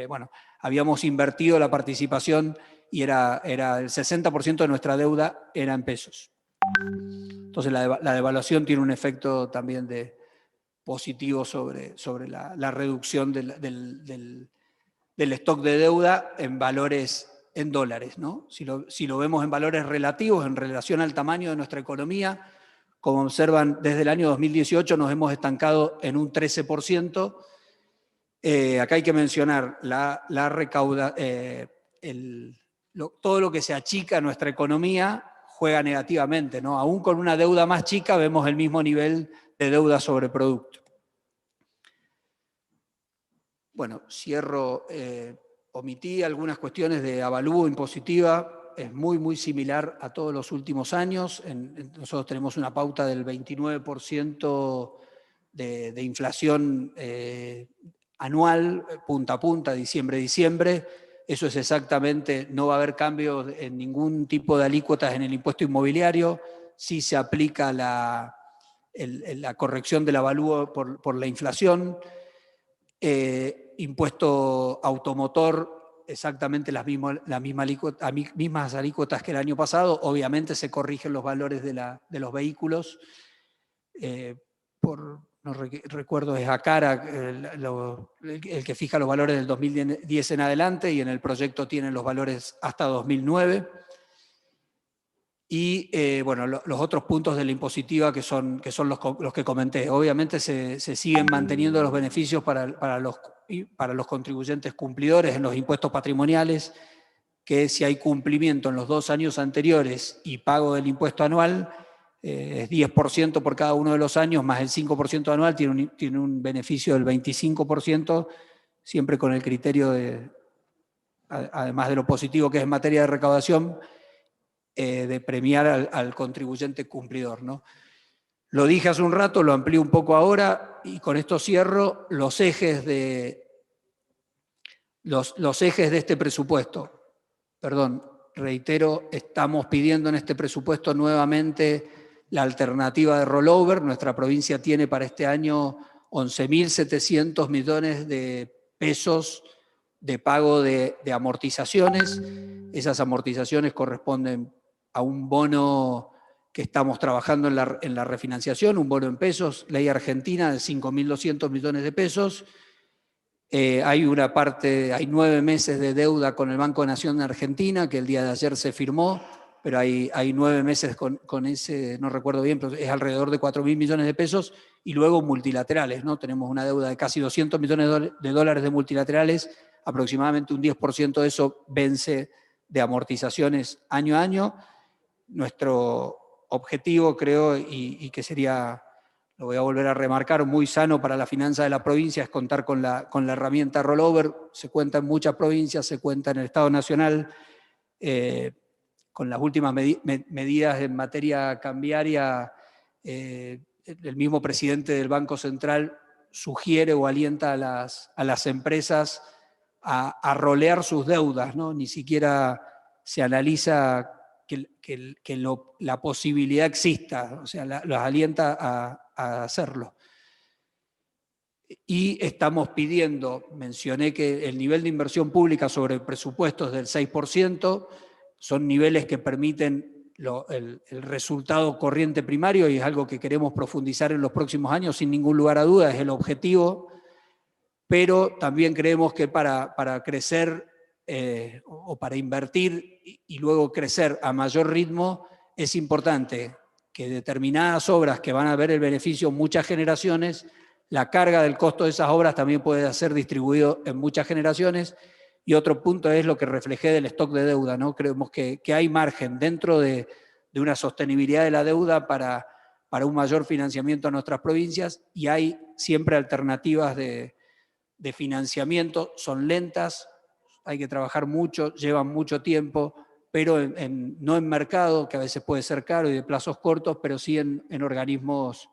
Bueno, habíamos invertido la participación y era el 60% de nuestra deuda era en pesos. Entonces la devaluación tiene un efecto también positivo sobre la reducción del stock de deuda en valores en dólares, ¿no? Si lo vemos en valores relativos, en relación al tamaño de nuestra economía, como observan, desde el año 2018 nos hemos estancado en un 13%. Acá hay que mencionar todo lo que se achica a nuestra economía juega negativamente, ¿no? Aún con una deuda más chica vemos el mismo nivel de deuda sobre producto. Bueno, cierro. Omití algunas cuestiones de avalúo impositiva. Es muy similar a todos los últimos años. Nosotros tenemos una pauta del 29% de inflación anual, punta a punta, diciembre. Eso es exactamente, no va a haber cambio en ningún tipo de alícuotas en el impuesto inmobiliario. Sí se aplica la corrección del avalúo por la inflación. Impuesto automotor, exactamente las mismas alícuotas que el año pasado. Obviamente se corrigen los valores de los vehículos. No recuerdo, es ACARA el que fija los valores del 2010 en adelante, y en el proyecto tienen los valores hasta 2009. Y bueno, los otros puntos de la impositiva que son los que comenté. Obviamente se siguen manteniendo los beneficios para los contribuyentes cumplidores en los impuestos patrimoniales, que si hay cumplimiento en los 2 años anteriores y pago del impuesto anual, es 10% por cada uno de los años, más el 5% anual, tiene un beneficio del 25%, siempre con el criterio además de lo positivo que es en materia de recaudación, de premiar al contribuyente cumplidor, ¿no? Lo dije hace un rato, lo amplío un poco ahora, y con esto cierro los ejes de este presupuesto. Perdón, reitero, estamos pidiendo en este presupuesto nuevamente la alternativa de rollover. Nuestra provincia tiene para este año 11.700 millones de pesos de pago de amortizaciones. Esas amortizaciones corresponden a un bono que estamos trabajando en la refinanciación, un bono en pesos, ley argentina de 5.200 millones de pesos. Hay 9 meses de deuda con el Banco de Nación de Argentina, que el día de ayer se firmó, pero hay 9 meses con ese, no recuerdo bien, pero es alrededor de 4.000 millones de pesos, y luego multilaterales, ¿no? Tenemos una deuda de casi 200 millones de dólares de multilaterales, aproximadamente un 10% de eso vence de amortizaciones año a año. Nuestro objetivo, creo, y que sería, lo voy a volver a remarcar, muy sano para la finanza de la provincia, es contar con la herramienta rollover. Se cuenta en muchas provincias, se cuenta en el Estado Nacional. Con las últimas medidas en materia cambiaria, el mismo presidente del Banco Central sugiere o alienta a las empresas a rolear sus deudas, ¿no? Ni siquiera se analiza que la posibilidad exista, o sea, los alienta a hacerlo. Y estamos pidiendo, mencioné que el nivel de inversión pública sobre el presupuesto es del 6%, son niveles que permiten el resultado corriente primario y es algo que queremos profundizar en los próximos años, sin ningún lugar a duda, es el objetivo, pero también creemos que para crecer o para invertir y luego crecer a mayor ritmo, es importante que determinadas obras que van a ver el beneficio muchas generaciones, la carga del costo de esas obras también puede ser distribuido en muchas generaciones. Y otro punto es lo que reflejé del stock de deuda, ¿no? Creemos que hay margen dentro de una sostenibilidad de la deuda para un mayor financiamiento a nuestras provincias y hay siempre alternativas de financiamiento, son lentas, hay que trabajar mucho, llevan mucho tiempo, pero no en mercado, que a veces puede ser caro y de plazos cortos, pero sí en organismos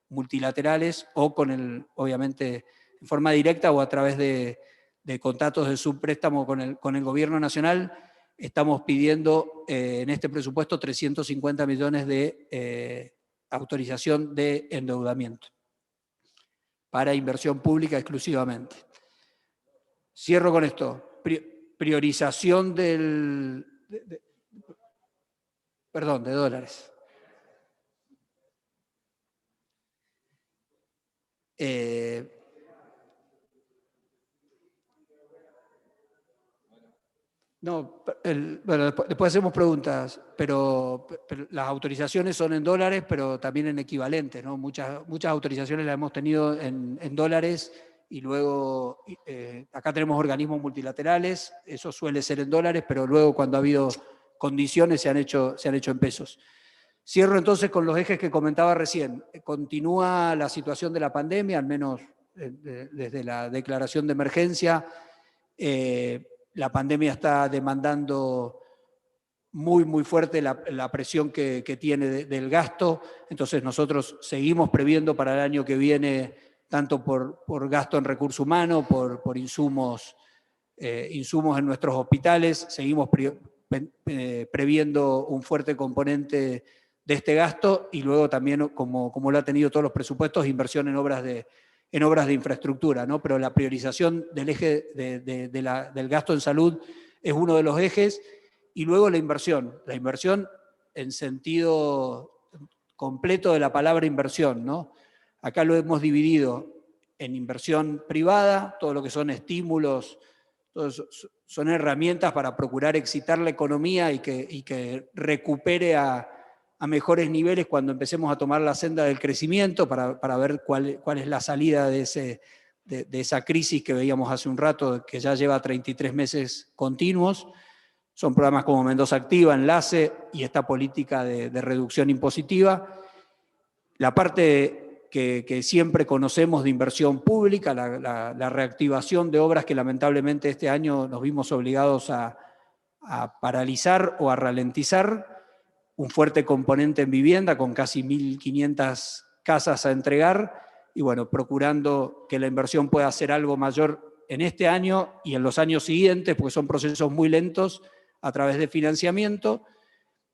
multilaterales o obviamente, en forma directa o a través de contratos de subpréstamo con el gobierno nacional. Estamos pidiendo en este presupuesto 350 millones de autorización de endeudamiento para inversión pública exclusivamente. Cierro con esto. Priorización de dólares. No, bueno, después hacemos preguntas, pero las autorizaciones son en dólares, pero también en equivalentes, ¿no? Muchas autorizaciones las hemos tenido en dólares y luego acá tenemos organismos multilaterales, eso suele ser en dólares, pero luego cuando ha habido condiciones se han hecho en pesos. Cierro entonces con los ejes que comentaba recién. Continúa la situación de la pandemia, al menos desde la declaración de emergencia. La pandemia está demandando muy fuerte la presión que tiene del gasto, entonces nosotros seguimos previendo para el año que viene, tanto por gasto en recurso humano, por insumos en nuestros hospitales, seguimos previendo un fuerte componente de este gasto y luego también, como lo ha tenido todos los presupuestos, inversión en obras de infraestructura, ¿no? Pero la priorización del eje del gasto en salud es uno de los ejes, y luego la inversión en sentido completo de la palabra inversión, ¿no? Acá lo hemos dividido en inversión privada, todo lo que son estímulos, son herramientas para procurar excitar la economía y que recupere a mejores niveles cuando empecemos a tomar la senda del crecimiento para ver cuál es la salida de esa crisis que veíamos hace un rato, que ya lleva 33 meses continuos. Son programas como Mendoza Activa, Enlace y esta política de reducción impositiva. La parte que siempre conocemos de inversión pública, la reactivación de obras que lamentablemente este año nos vimos obligados a paralizar o a ralentizar, un fuerte componente en vivienda con casi 1.500 casas a entregar y bueno, procurando que la inversión pueda ser algo mayor en este año y en los años siguientes, porque son procesos muy lentos a través de financiamiento.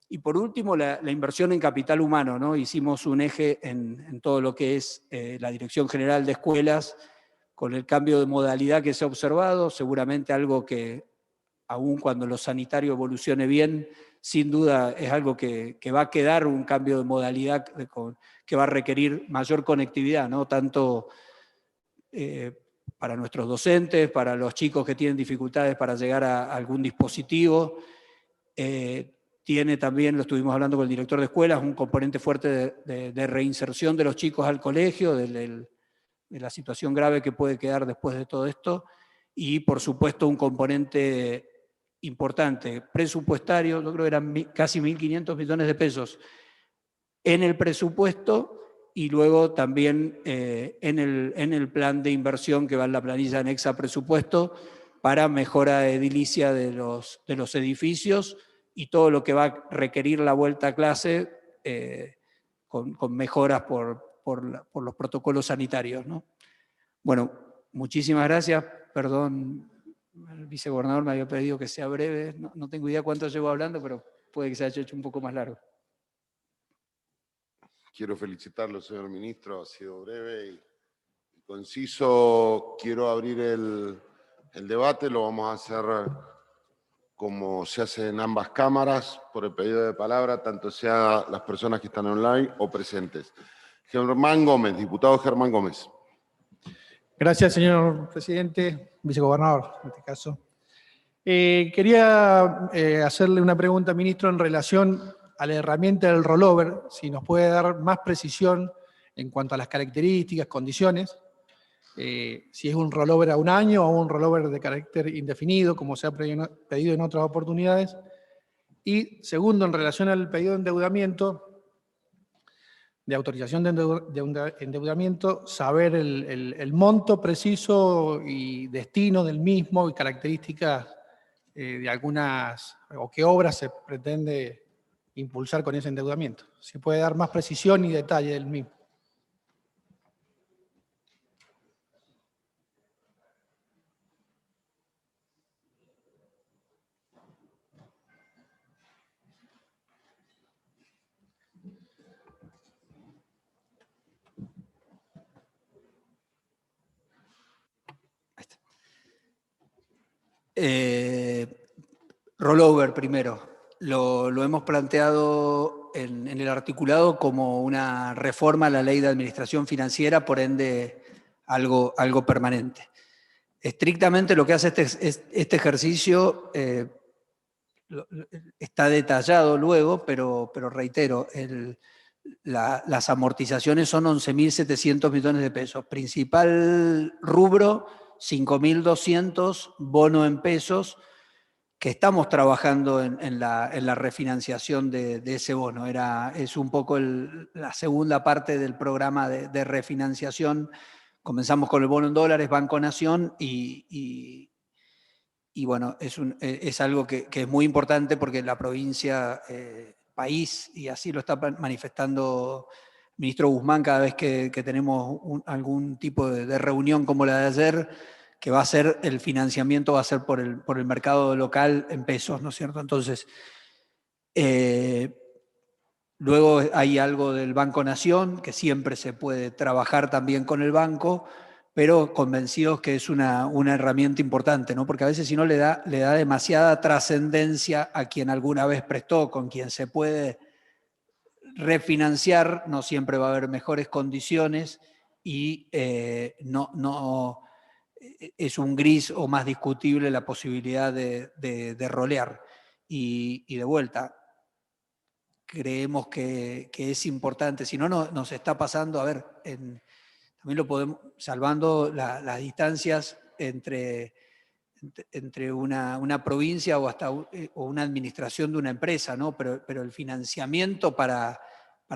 Y por último, la inversión en capital humano, ¿no? Hicimos un eje en todo lo que es la Dirección General de Escuelas, con el cambio de modalidad que se ha observado, seguramente algo que, aun cuando lo sanitario evolucione bien, sin duda es algo que va a quedar un cambio de modalidad que va a requerir mayor conectividad, ¿no? Tanto para nuestros docentes, para los chicos que tienen dificultades para llegar a algún dispositivo. Tiene también, lo estuvimos hablando con el director de escuelas, un componente fuerte de reinserción de los chicos al colegio, de la situación grave que puede quedar después de todo esto, y por supuesto un componente importante, presupuestario, yo creo que eran casi 1.500 millones de pesos en el presupuesto y luego también en el plan de inversión que va en la planilla anexa a presupuesto para mejora edilicia de los edificios y todo lo que va a requerir la vuelta a clase con mejoras por los protocolos sanitarios, ¿no? Bueno, muchísimas gracias. Perdón, el vicegobernador me había pedido que sea breve. No tengo idea cuánto llevo hablando, pero puede que se haya hecho un poco más largo. Quiero felicitarlo, señor ministro, ha sido breve y conciso. Quiero abrir el debate, lo vamos a hacer como se hace en ambas cámaras, por el pedido de palabra, tanto sea las personas que están online o presentes. Germán Gómez, diputado Germán Gómez. Gracias, señor presidente, vicegobernador, en este caso. Quería hacerle una pregunta, ministro, en relación a la herramienta del rollover, si nos puede dar más precisión en cuanto a las características, condiciones, si es un rollover a un año o un rollover de carácter indefinido, como se ha pedido en otras oportunidades. Y segundo, en relación al pedido de endeudamiento, de autorización de endeudamiento, saber el monto preciso y destino del mismo y características de algunas, o qué obras se pretende impulsar con ese endeudamiento. Si puede dar más precisión y detalle del mismo. Rollover primero. Lo hemos planteado en el articulado como una reforma a la ley de administración financiera, por ende algo permanente. Estrictamente lo que hace este ejercicio está detallado luego, pero reitero, las amortizaciones son 11.700 millones de pesos. Principal rubro, 5.200, bono en pesos, que estamos trabajando en la refinanciación de ese bono. Es un poco la segunda parte del programa de refinanciación. Comenzamos con el bono en dólares, Banco Nación, y bueno, es algo que es muy importante porque la provincia, país, y así lo está manifestando el ministro Guzmán cada vez que tenemos algún tipo de reunión como la de ayer, que va a ser el financiamiento, va a ser por el mercado local en pesos, ¿no es cierto? Entonces, luego hay algo del Banco Nación, que siempre se puede trabajar también con el banco, pero convencidos que es una herramienta importante, ¿no? Porque a veces si no le da demasiada trascendencia a quien alguna vez prestó, con quien se puede refinanciar, no siempre va a haber mejores condiciones y no es un gris o más discutible la posibilidad de rolear. Y de vuelta, creemos que es importante, si no nos está pasando, a ver, también lo podemos, salvando las distancias entre una provincia o hasta o una administración de una empresa, ¿no? Pero el financiamiento para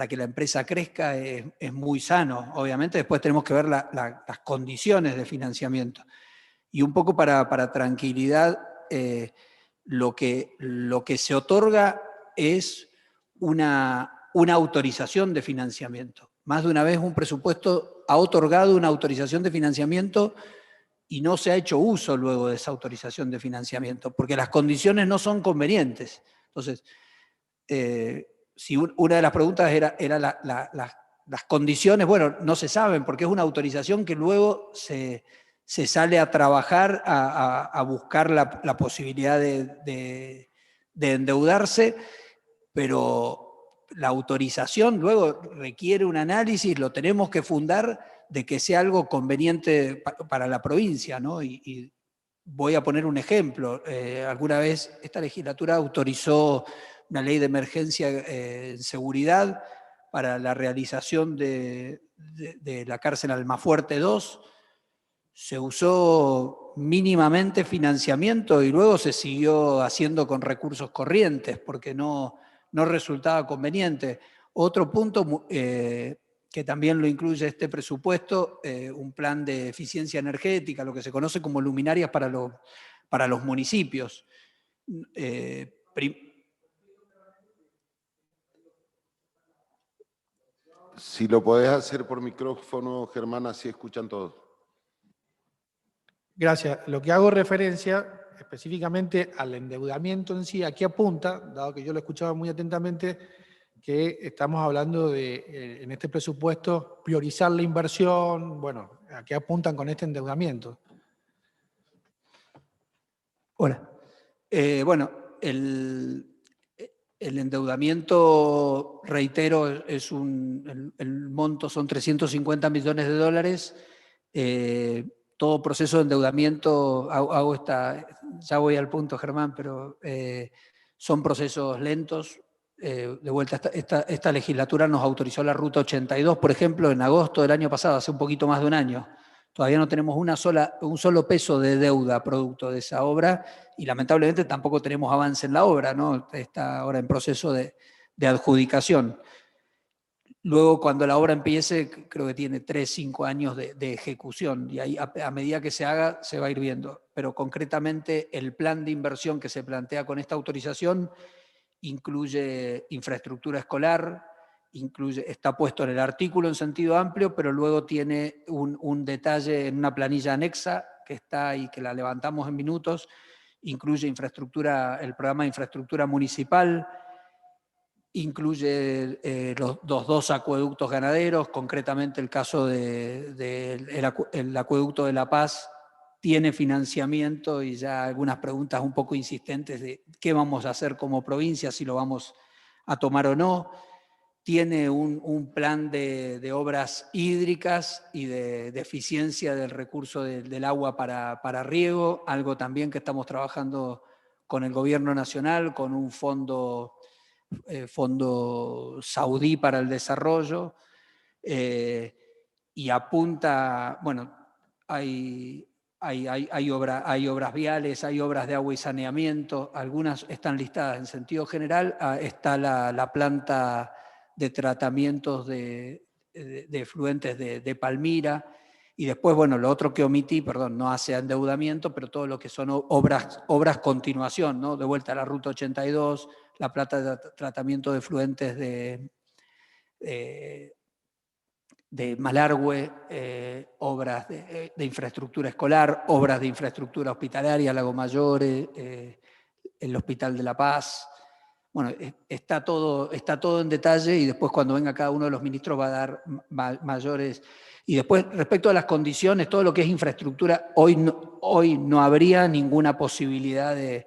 que la empresa crezca es muy sano. Obviamente después tenemos que ver las condiciones de financiamiento. Y un poco para tranquilidad, lo que se otorga es una autorización de financiamiento. Más de una vez un presupuesto ha otorgado una autorización de financiamiento y no se ha hecho uso luego de esa autorización de financiamiento, porque las condiciones no son convenientes. Entonces, si una de las preguntas era las condiciones, bueno, no se saben, porque es una autorización que luego se sale a trabajar, a buscar la posibilidad de endeudarse, pero la autorización luego requiere un análisis, lo tenemos que fundar de que sea algo conveniente para la provincia, ¿no? Y voy a poner un ejemplo. Alguna vez esta legislatura autorizó una ley de emergencia en seguridad para la realización de la cárcel Almafuerte 2. Se usó mínimamente financiamiento y luego se siguió haciendo con recursos corrientes porque no resultaba conveniente. Otro punto que también lo incluye este presupuesto, un plan de eficiencia energética, lo que se conoce como luminarias para los municipios. Si lo podés hacer por micrófono, Germán, así escuchan todos. Gracias. Lo que hago referencia específicamente al endeudamiento en sí, aquí apunta, dado que yo lo escuchaba muy atentamente, que estamos hablando de, en este presupuesto, priorizar la inversión. Bueno, ¿a qué apuntan con este endeudamiento? Hola. Bueno, el endeudamiento, reitero, el monto son 350 millones de dólares. Todo proceso de endeudamiento, ya voy al punto, Germán, pero son procesos lentos. De vuelta, esta legislatura nos autorizó la Ruta 82, por ejemplo, en agosto del año pasado, hace un poquito más de un año. Todavía no tenemos un solo peso de deuda producto de esa obra y lamentablemente tampoco tenemos avance en la obra, ¿no? Está ahora en proceso de adjudicación. Luego, cuando la obra empiece, creo que tiene 3, 5 años de ejecución y ahí a medida que se haga se va a ir viendo. Pero concretamente el plan de inversión que se plantea con esta autorización incluye infraestructura escolar, está puesto en el artículo en sentido amplio, pero luego tiene un detalle en una planilla anexa que está ahí, que la levantamos en minutos, incluye el programa de infraestructura municipal, incluye los 2 acueductos ganaderos, concretamente el caso del acueducto de La Paz tiene financiamiento y ya algunas preguntas un poco insistentes de qué vamos a hacer como provincia, si lo vamos a tomar o no. Tiene un plan de obras hídricas y de eficiencia del recurso del agua para riego, algo también que estamos trabajando con el gobierno nacional, con un fondo saudí para el desarrollo, y apunta, bueno, hay obras viales, hay obras de agua y saneamiento, algunas están listadas en sentido general, está la planta de tratamientos de efluentes de Palmira, y después, bueno, lo otro que omití, perdón, no hace endeudamiento, pero todo lo que son obras continuación, ¿no? De vuelta a la Ruta 82, la planta de tratamiento de efluentes de Malargüe, obras de infraestructura escolar, obras de infraestructura hospitalaria, Lago Mayor, el Hospital de La Paz. Bueno, está todo en detalle y después cuando venga cada uno de los ministros va a dar mayores. Y después, respecto a las condiciones, todo lo que es infraestructura, hoy no habría ninguna posibilidad de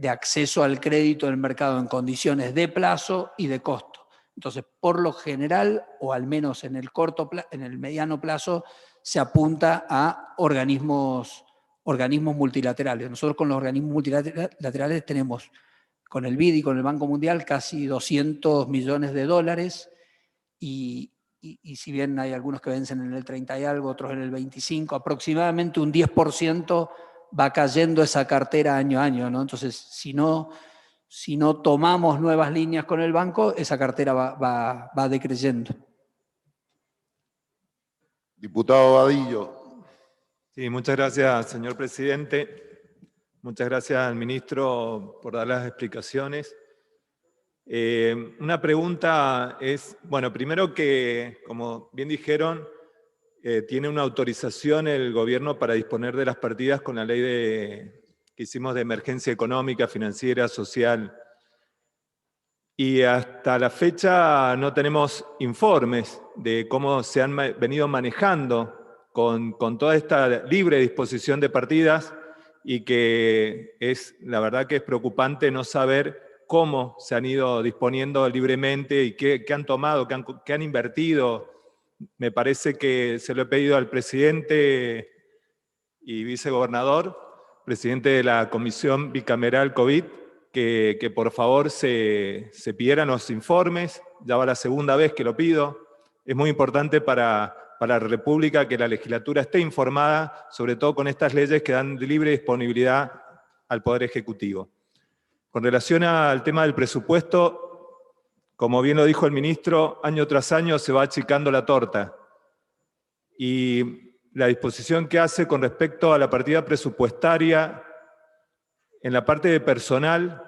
acceso al crédito del mercado en condiciones de plazo y de costo. Entonces, por lo general, o al menos en el mediano plazo, se apunta a organismos multilaterales. Nosotros con los organismos multilaterales tenemos, con el BID y con el Banco Mundial, casi 200 millones de dólares, y si bien hay algunos que vencen en el 30 y algo, otros en el 25, aproximadamente un 10% va cayendo esa cartera año a año, ¿no? Entonces, si no tomamos nuevas líneas con el banco, esa cartera va decreyendo. Diputado Vadillo. Sí, muchas gracias, señor presidente. Muchas gracias al ministro por dar las explicaciones. Una pregunta es, bueno, primero que, como bien dijeron, tiene una autorización el gobierno para disponer de las partidas con la ley que hicimos de emergencia económica, financiera, social. Y hasta la fecha no tenemos informes de cómo se han venido manejando con toda esta libre disposición de partidas y que la verdad que es preocupante no saber cómo se han ido disponiendo libremente y qué han tomado, qué han invertido. Me parece que se lo he pedido al presidente y vicegobernador, presidente de la Comisión Bicameral COVID, que por favor se pidieran los informes. Ya va la segunda vez que lo pido. Es muy importante para la República que la legislatura esté informada, sobre todo con estas leyes que dan libre disponibilidad al Poder Ejecutivo. Con relación al tema del presupuesto, como bien lo dijo el ministro, año tras año se va achicando la torta. Y la disposición que hace con respecto a la partida presupuestaria, en la parte de personal,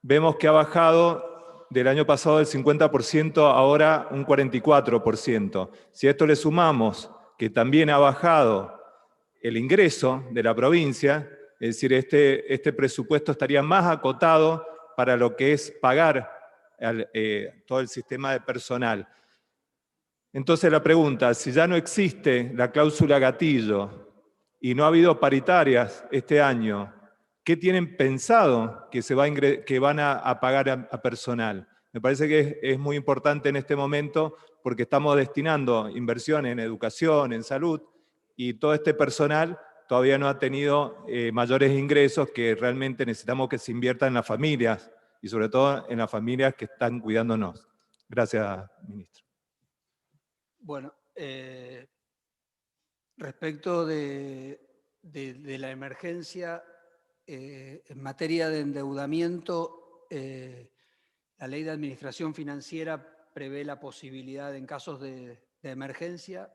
vemos que ha bajado del año pasado del 50%, ahora un 44%. Si a esto le sumamos que también ha bajado el ingreso de la provincia, es decir, este presupuesto estaría más acotado para lo que es pagar todo el sistema de personal. Entonces la pregunta, si ya no existe la cláusula gatillo y no ha habido paritarias este año, ¿qué tienen pensado que van a pagar a personal? Me parece que es muy importante en este momento porque estamos destinando inversiones en educación, en salud, y todo este personal todavía no ha tenido mayores ingresos que realmente necesitamos que se inviertan en las familias, y sobre todo en las familias que están cuidándonos. Gracias, ministro. Bueno, respecto de la emergencia, en materia de endeudamiento, la Ley de Administración Financiera prevé la posibilidad, en casos de emergencia,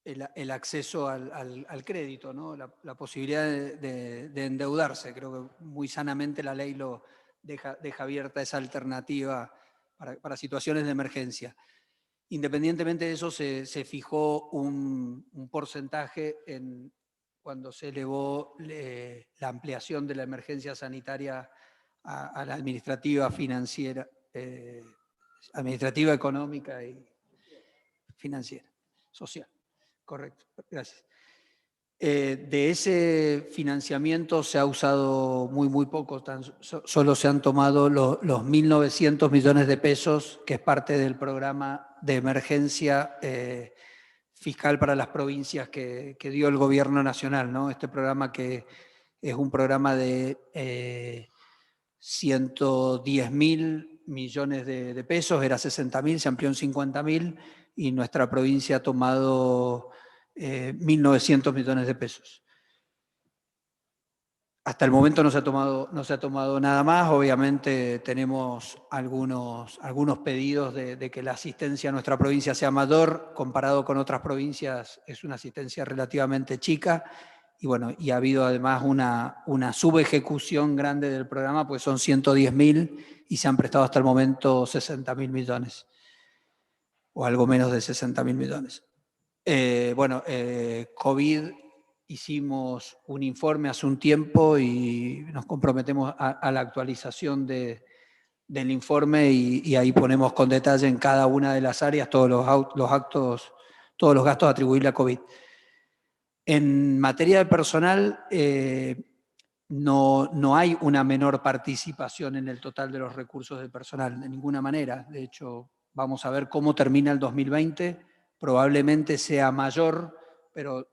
el acceso al crédito, ¿no? La posibilidad de endeudarse. Creo que muy sanamente la ley lo deja abierta esa alternativa para situaciones de emergencia. Independientemente de eso, se fijó un porcentaje cuando se elevó la ampliación de la emergencia sanitaria a la administrativa financiera, administrativa, económica y financiera, social. Correcto, gracias. De ese financiamiento se ha usado muy poco, solo se han tomado los 1.900 millones de pesos, que es parte del programa de emergencia fiscal para las provincias que dio el gobierno nacional, ¿no? Este programa que es un programa de 110.000 millones de pesos, era 60.000, se amplió en 50.000 y nuestra provincia ha tomado 1.900 millones de pesos. Hasta el momento no se ha tomado nada más. Obviamente tenemos algunos pedidos de que la asistencia a nuestra provincia sea mayor. Comparado con otras provincias es una asistencia relativamente chica. Y bueno, y ha habido además una subejecución grande del programa, pues son 110.000 y se han prestado hasta el momento 60.000 millones. O algo menos de 60.000 millones. COVID, hicimos un informe hace un tiempo y nos comprometemos a la actualización del informe y ahí ponemos con detalle en cada una de las áreas todos los gastos atribuibles a COVID. En materia de personal, no hay una menor participación en el total de los recursos de personal, de ninguna manera. De hecho, vamos a ver cómo termina el 2020. Probablemente sea mayor, pero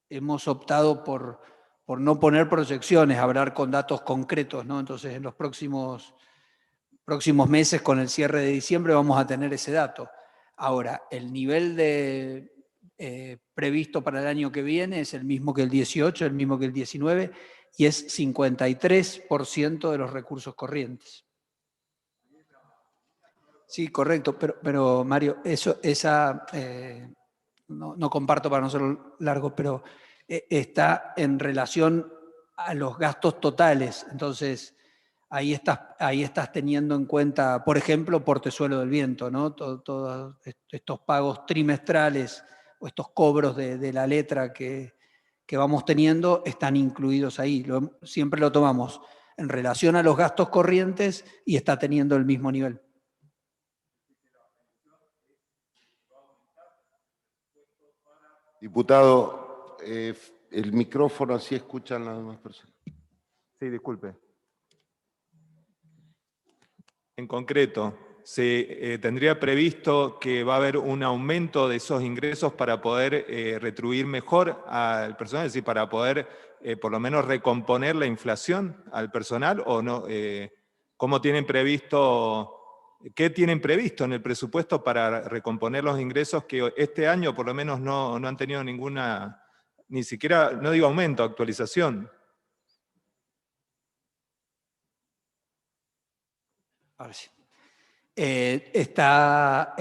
hemos optado por no poner proyecciones, hablar con datos concretos, ¿no? Entonces, en los próximos meses, con el cierre de diciembre, vamos a tener ese dato. Ahora, el nivel previsto para el año que viene es el mismo que el 18, el mismo que el 19, y es 53% de los recursos corrientes. Sí, correcto, pero Mario, no comparto para no ser largo, pero está en relación a los gastos totales. Entonces, ahí estás teniendo en cuenta, por ejemplo, Portezuelo del Viento, ¿no? Todos estos pagos trimestrales o estos cobros de la letra que vamos teniendo están incluidos ahí. Siempre lo tomamos en relación a los gastos corrientes y está teniendo el mismo nivel. Diputado, el micrófono, así escuchan las demás personas. Sí, disculpe. En concreto, ¿se tendría previsto que va a haber un aumento de esos ingresos para poder retribuir mejor al personal, es decir, para poder por lo menos recomponer la inflación al personal? ¿O no? ¿Cómo tienen previsto, qué tienen previsto en el presupuesto para recomponer los ingresos que este año por lo menos no han tenido ninguna, ni siquiera, no digo aumento, actualización? Ahora sí. Está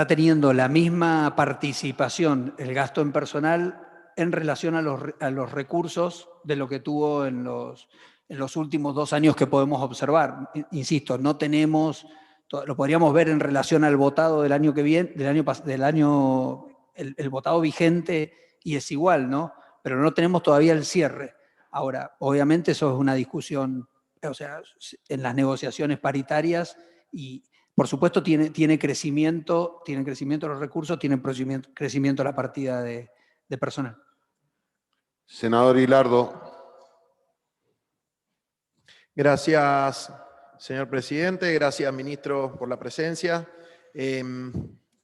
teniendo la misma participación el gasto en personal en relación a los recursos de lo que tuvo en los últimos 2 años que podemos observar. Insisto, no tenemos, lo podríamos ver en relación al votado del año que viene, el votado vigente, y es igual, ¿no? Pero no tenemos todavía el cierre. Ahora, obviamente eso es una discusión, o sea, en las negociaciones paritarias, y por supuesto tiene crecimiento los recursos, tiene crecimiento la partida de personal. Senador Hilardo. Gracias, señor presidente. Gracias, ministro, por la presencia.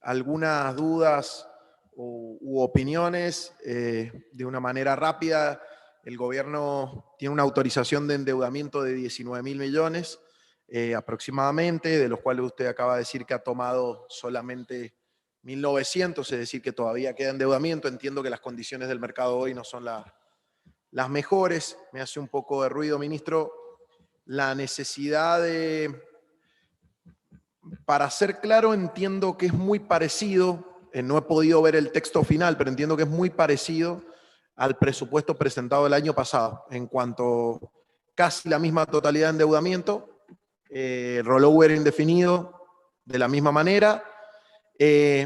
Algunas dudas u opiniones de una manera rápida. El gobierno tiene una autorización de endeudamiento de 19.000 millones aproximadamente, de los cuales usted acaba de decir que ha tomado solamente 1.900, es decir, que todavía queda endeudamiento. Entiendo que las condiciones del mercado hoy no son las mejores. Me hace un poco de ruido, ministro, la necesidad de... Para ser claro, entiendo que es muy parecido, no he podido ver el texto final, pero entiendo que es muy parecido al presupuesto presentado el año pasado, en cuanto casi la misma totalidad de endeudamiento, rollover indefinido de la misma manera.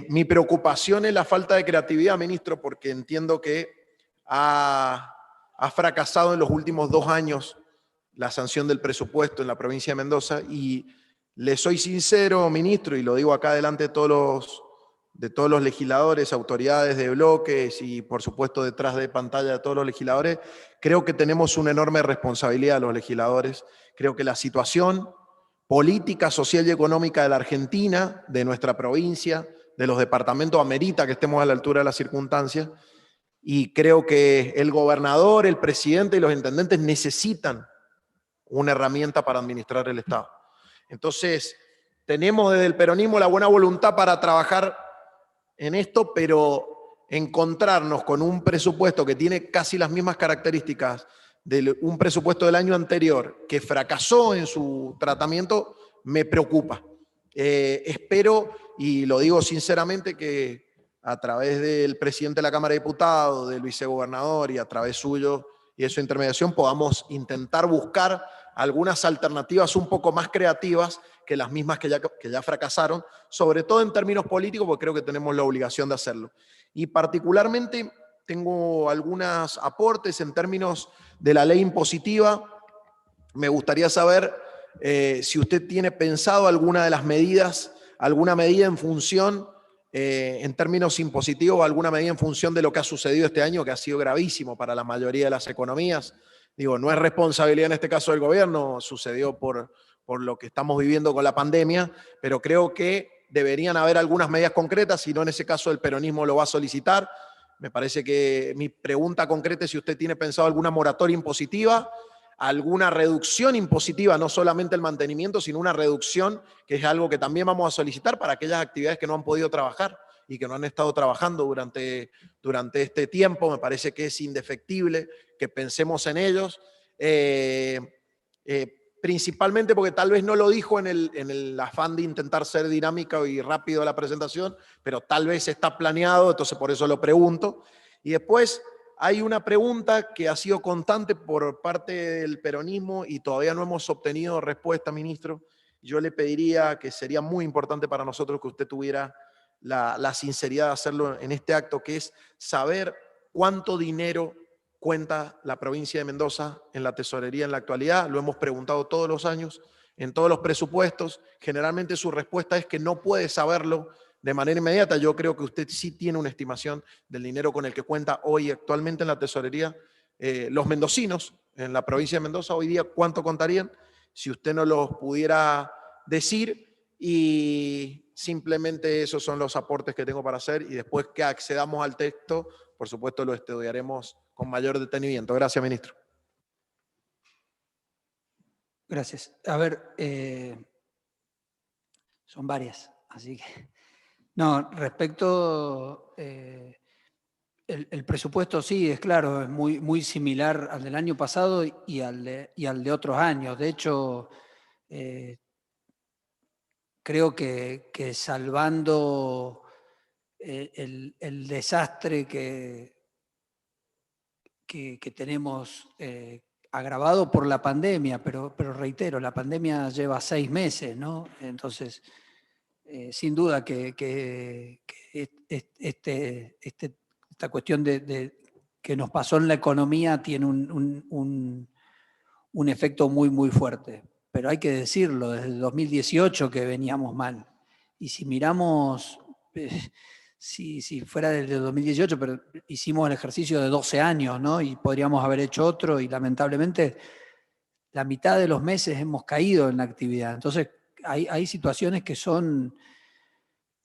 Mi preocupación es la falta de creatividad, ministro, porque entiendo que ha fracasado en los últimos 2 años la sanción del presupuesto en la provincia de Mendoza, y le soy sincero, ministro, y lo digo acá delante de todos los legisladores, autoridades de bloques y por supuesto detrás de pantalla de todos los legisladores, creo que tenemos una enorme responsabilidad los legisladores. Creo que la situación política, social y económica de la Argentina, de nuestra provincia, de los departamentos, amerita que estemos a la altura de las circunstancias, y creo que el gobernador, el presidente y los intendentes necesitan una herramienta para administrar el Estado. Entonces, tenemos desde el peronismo la buena voluntad para trabajar en esto, pero encontrarnos con un presupuesto que tiene casi las mismas características de un presupuesto del año anterior, que fracasó en su tratamiento, me preocupa. Espero, y lo digo sinceramente, que a través del presidente de la Cámara de Diputados, del vicegobernador y a través suyo y de su intermediación podamos intentar buscar algunas alternativas un poco más creativas que las mismas que ya fracasaron, sobre todo en términos políticos, porque creo que tenemos la obligación de hacerlo. Y particularmente tengo algunos aportes en términos de la ley impositiva. Me gustaría saber si usted tiene pensado alguna de las medidas, alguna medida en función, en términos impositivos, alguna medida en función de lo que ha sucedido este año, que ha sido gravísimo para la mayoría de las economías. Digo, no es responsabilidad en este caso del gobierno, sucedió por lo que estamos viviendo con la pandemia, pero creo que deberían haber algunas medidas concretas, si no en ese caso el peronismo lo va a solicitar. Me parece que mi pregunta concreta es si usted tiene pensado alguna moratoria impositiva, alguna reducción impositiva, no solamente el mantenimiento, sino una reducción, que es algo que también vamos a solicitar para aquellas actividades que no han podido trabajar y que no han estado trabajando durante este tiempo. Me parece que es indefectible que pensemos en ellos, principalmente porque tal vez no lo dijo en el afán de intentar ser dinámica y rápido la presentación, pero tal vez está planeado, entonces por eso lo pregunto. Y después hay una pregunta que ha sido constante por parte del peronismo y todavía no hemos obtenido respuesta, ministro. Yo le pediría, que sería muy importante para nosotros que usted tuviera la sinceridad de hacerlo en este acto, que es saber cuánto dinero cuenta la provincia de Mendoza en la tesorería en la actualidad. Lo hemos preguntado todos los años, en todos los presupuestos. Generalmente su respuesta es que no puede saberlo de manera inmediata. Yo creo que usted sí tiene una estimación del dinero con el que cuenta hoy actualmente en la tesorería. Los mendocinos en la provincia de Mendoza hoy día, ¿cuánto contarían? Si usted no los pudiera decir. Y simplemente esos son los aportes que tengo para hacer, y después que accedamos al texto, por supuesto lo estudiaremos con mayor detenimiento. Gracias, ministro. Gracias. A ver, son varias, así que... No, respecto... el presupuesto sí, es claro, es muy similar al del año pasado y al de otros años. De hecho, creo que salvando el desastre que tenemos agravado por la pandemia, pero reitero, la pandemia lleva 6 meses, ¿no? Entonces, sin duda que esta cuestión que nos pasó en la economía tiene un efecto muy fuerte. Pero hay que decirlo, desde el 2018 que veníamos mal. Y si miramos si fuera del 2018, pero hicimos el ejercicio de 12 años, ¿no? Y podríamos haber hecho otro, y lamentablemente la mitad de los meses hemos caído en la actividad. Entonces, hay situaciones que son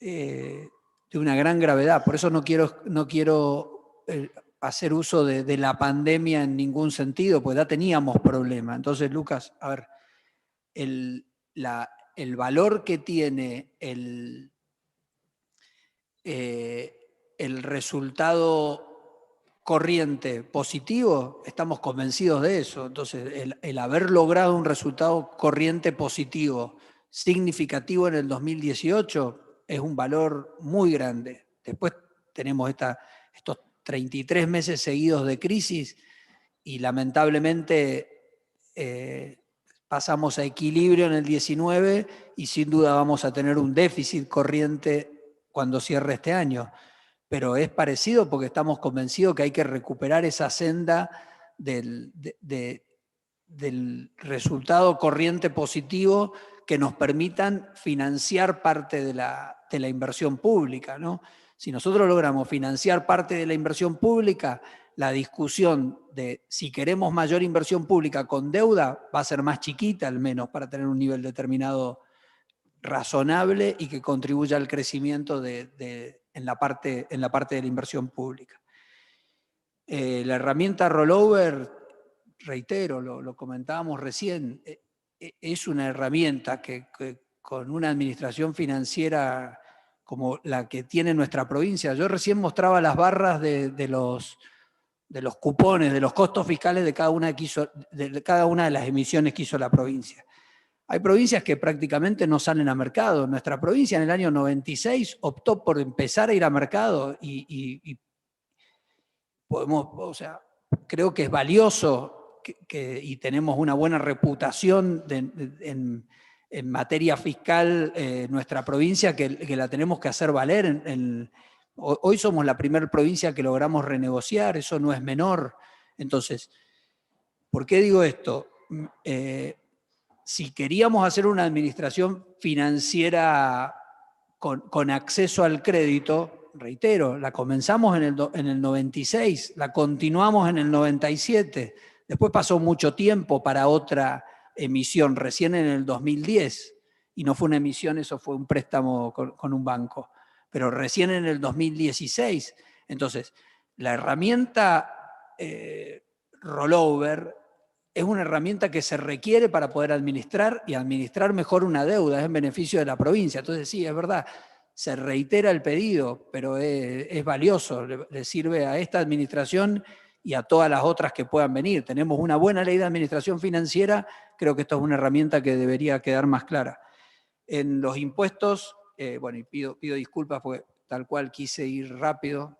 de una gran gravedad. Por eso no quiero hacer uso de la pandemia en ningún sentido, pues ya teníamos problemas. Entonces, Lucas, a ver, el valor que tiene el resultado corriente positivo, estamos convencidos de eso. Entonces, el haber logrado un resultado corriente positivo significativo en el 2018 es un valor muy grande. Después tenemos estos 33 meses seguidos de crisis y lamentablemente pasamos a equilibrio en el 19 y sin duda vamos a tener un déficit corriente cuando cierre este año. Pero es parecido porque estamos convencidos que hay que recuperar esa senda del resultado corriente positivo que nos permitan financiar parte de la inversión pública, ¿no? Si nosotros logramos financiar parte de la inversión pública, la discusión de si queremos mayor inversión pública con deuda va a ser más chiquita al menos para tener un nivel determinado razonable y que contribuya al crecimiento en la parte de la inversión pública. La herramienta rollover, reitero, lo comentábamos recién, es una herramienta que con una administración financiera como la que tiene nuestra provincia. Yo recién mostraba las barras de los cupones, de los costos fiscales de cada una de las emisiones que hizo la provincia. Hay provincias que prácticamente no salen a mercado. Nuestra provincia en el año 96 optó por empezar a ir a mercado y podemos, o sea, creo que es valioso y tenemos una buena reputación en materia fiscal nuestra provincia que la tenemos que hacer valer. Hoy somos la primera provincia que logramos renegociar, eso no es menor. Entonces, ¿por qué digo esto? Si queríamos hacer una administración financiera con acceso al crédito, reitero, la comenzamos en el 96, la continuamos en el 97, después pasó mucho tiempo para otra emisión, recién en el 2010, y no fue una emisión, eso fue un préstamo con un banco, pero recién en el 2016. Entonces, la herramienta rollover es una herramienta que se requiere para poder administrar y administrar mejor una deuda, es en beneficio de la provincia. Entonces sí, es verdad, se reitera el pedido, pero es valioso, le sirve a esta administración y a todas las otras que puedan venir. Tenemos una buena ley de administración financiera, creo que esto es una herramienta que debería quedar más clara. En los impuestos, bueno, y pido disculpas porque tal cual quise ir rápido.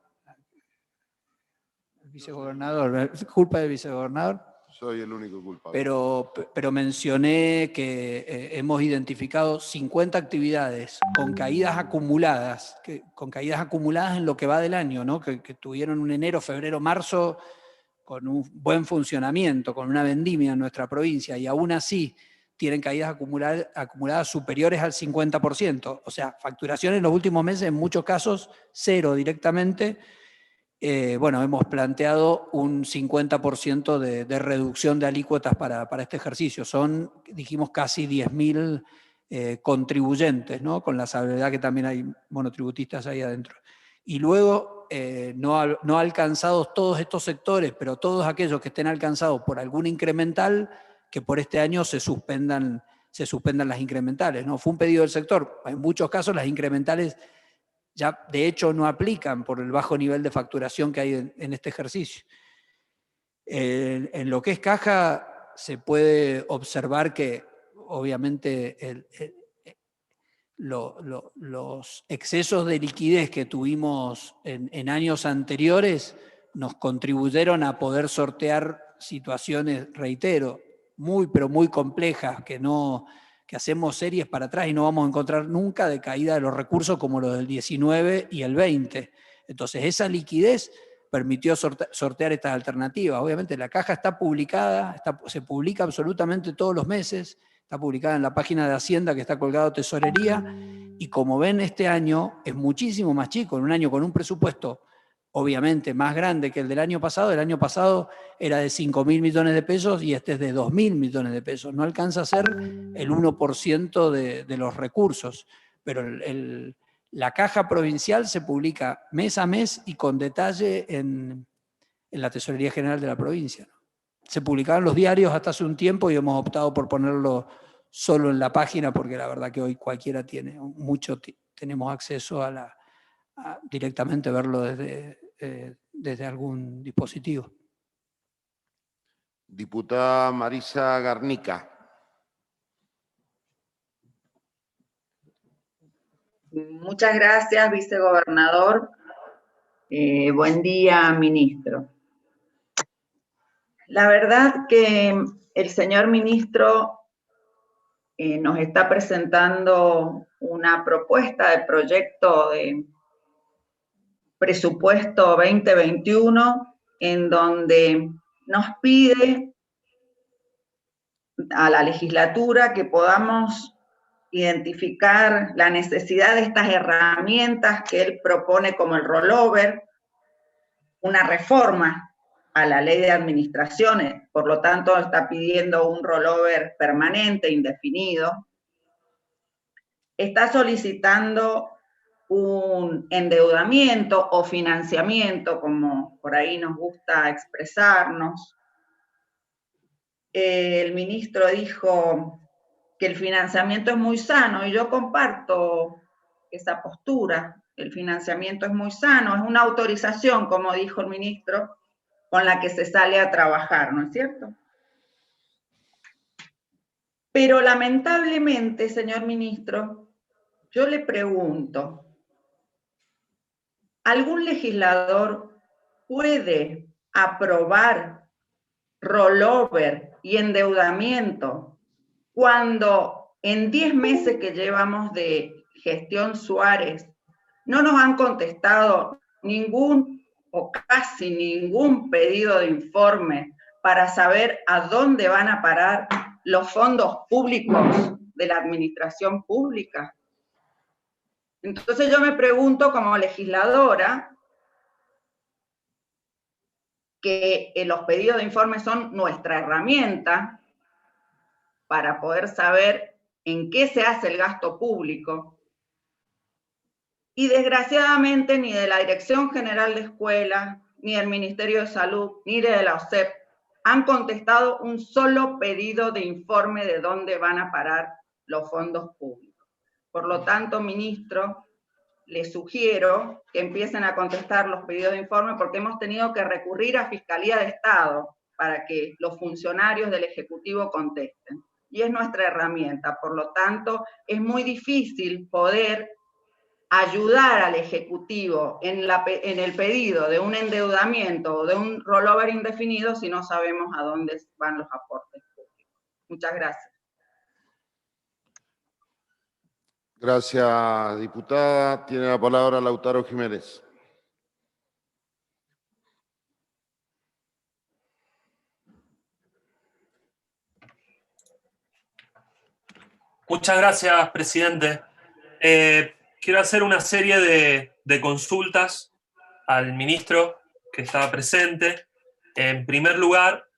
El vicegobernador, culpa del vicegobernador. Soy el único culpable. Pero mencioné que hemos identificado 50 actividades con caídas acumuladas en lo que va del año, ¿no? que tuvieron un enero, febrero, marzo con un buen funcionamiento, con una vendimia en nuestra provincia, y aún así tienen caídas acumuladas superiores al 50%. O sea, facturación en los últimos meses, en muchos casos, cero directamente. Bueno, hemos planteado un 50% de reducción de alícuotas para este ejercicio. Son, dijimos, casi 10.000 contribuyentes, ¿no? Con la salvedad que también hay monotributistas ahí adentro. Y luego, no alcanzados todos estos sectores, pero todos aquellos que estén alcanzados por algún incremental, que por este año se suspendan las incrementales, ¿no? Fue un pedido del sector. En muchos casos las incrementales ya de hecho no aplican por el bajo nivel de facturación que hay en este ejercicio. En lo que es caja se puede observar que obviamente los excesos de liquidez que tuvimos en años anteriores nos contribuyeron a poder sortear situaciones, reitero, pero muy complejas, que hacemos series para atrás y no vamos a encontrar nunca de caída de los recursos como los del 19 y el 20. Entonces esa liquidez permitió sortear estas alternativas. Obviamente la caja está publicada, se publica absolutamente todos los meses, está publicada en la página de Hacienda que está colgado Tesorería, y como ven este año es muchísimo más chico, en un año con un presupuesto obviamente más grande que el del año pasado era de 5.000 millones de pesos y este es de 2.000 millones de pesos, no alcanza a ser el 1% de los recursos, pero la caja provincial se publica mes a mes y con detalle en la Tesorería General de la provincia, ¿no? Se publicaban los diarios hasta hace un tiempo y hemos optado por ponerlo solo en la página porque la verdad que hoy cualquiera tenemos acceso a directamente verlo desde algún dispositivo. Diputada Marisa Garnica. Muchas gracias, vicegobernador. Buen día, ministro. La verdad que el señor ministro nos está presentando una propuesta de proyecto de presupuesto 2021 en donde nos pide a la legislatura que podamos identificar la necesidad de estas herramientas que él propone como el rollover, una reforma a la ley de administraciones, por lo tanto está pidiendo un rollover permanente, indefinido. Está solicitando un endeudamiento o financiamiento, como por ahí nos gusta expresarnos. El ministro dijo que el financiamiento es muy sano, y yo comparto esa postura. El financiamiento es muy sano, es una autorización, como dijo el ministro, con la que se sale a trabajar, ¿no es cierto? Pero lamentablemente, señor ministro, yo le pregunto, ¿algún legislador puede aprobar rollover y endeudamiento cuando en 10 meses que llevamos de gestión Suárez no nos han contestado ningún o casi ningún pedido de informe para saber a dónde van a parar los fondos públicos de la administración pública? Entonces yo me pregunto como legisladora, que los pedidos de informe son nuestra herramienta para poder saber en qué se hace el gasto público. Y desgraciadamente ni de la Dirección General de Escuelas, ni del Ministerio de Salud, ni de la OSEP han contestado un solo pedido de informe de dónde van a parar los fondos públicos. Por lo tanto, ministro, les sugiero que empiecen a contestar los pedidos de informe porque hemos tenido que recurrir a Fiscalía de Estado para que los funcionarios del Ejecutivo contesten. Y es nuestra herramienta, por lo tanto, es muy difícil poder ayudar al Ejecutivo en el pedido de un endeudamiento o de un rollover indefinido si no sabemos a dónde van los aportes públicos. Muchas gracias. Gracias, diputada. Tiene la palabra Lautaro Jiménez. Muchas gracias, presidente. Quiero hacer una serie de consultas al ministro que estaba presente. En primer lugar,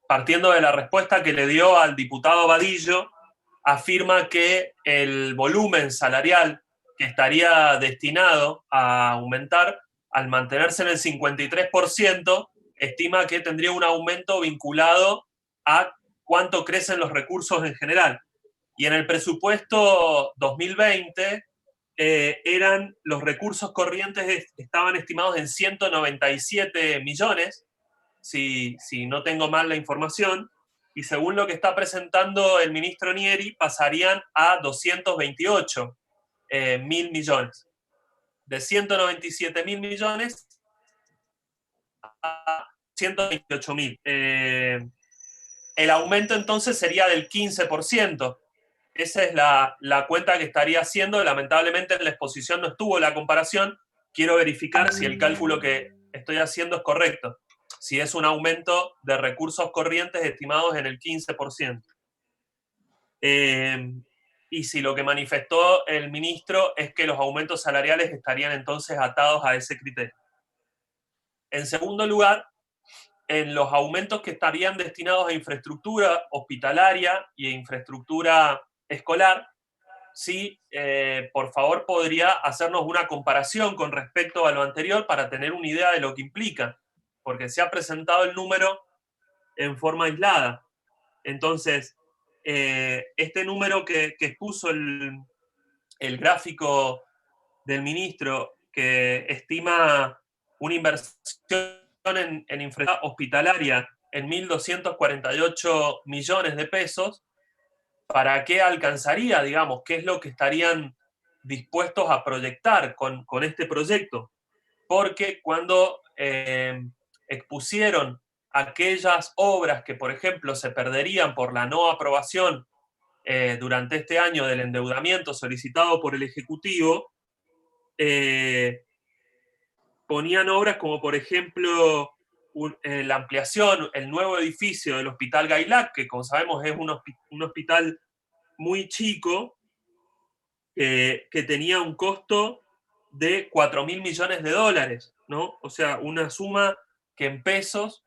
partiendo de la respuesta que le dio al diputado Vadillo, afirma que el volumen salarial que estaría destinado a aumentar, al mantenerse en el 53%, estima que tendría un aumento vinculado a cuánto crecen los recursos en general. Y en el presupuesto 2020 los recursos corrientes estaban estimados en 197 millones, si no tengo mal la información, y según lo que está presentando el ministro Nieri, pasarían a 228 mil millones. De 197 mil millones a 128 mil. El aumento entonces sería del 15%. Esa es la cuenta que estaría haciendo. Lamentablemente en la exposición no estuvo la comparación. Quiero verificar si el cálculo que estoy haciendo es correcto. Si es un aumento de recursos corrientes estimados en el 15%. Y si lo que manifestó el ministro es que los aumentos salariales estarían entonces atados a ese criterio. En segundo lugar, en los aumentos que estarían destinados a infraestructura hospitalaria y a infraestructura escolar, sí, por favor, podría hacernos una comparación con respecto a lo anterior para tener una idea de lo que implica, porque se ha presentado el número en forma aislada. Entonces, este número que expuso el gráfico del ministro, que estima una inversión en infraestructura hospitalaria en 1.248 millones de pesos, ¿para qué alcanzaría, digamos? ¿Qué es lo que estarían dispuestos a proyectar con este proyecto? Porque cuando expusieron aquellas obras que, por ejemplo, se perderían por la no aprobación durante este año del endeudamiento solicitado por el Ejecutivo, ponían obras como, por ejemplo, la ampliación, el nuevo edificio del Hospital Gailac, que como sabemos es un hospital muy chico, que tenía un costo de 4.000 millones de dólares, ¿no? O sea, una suma que en pesos,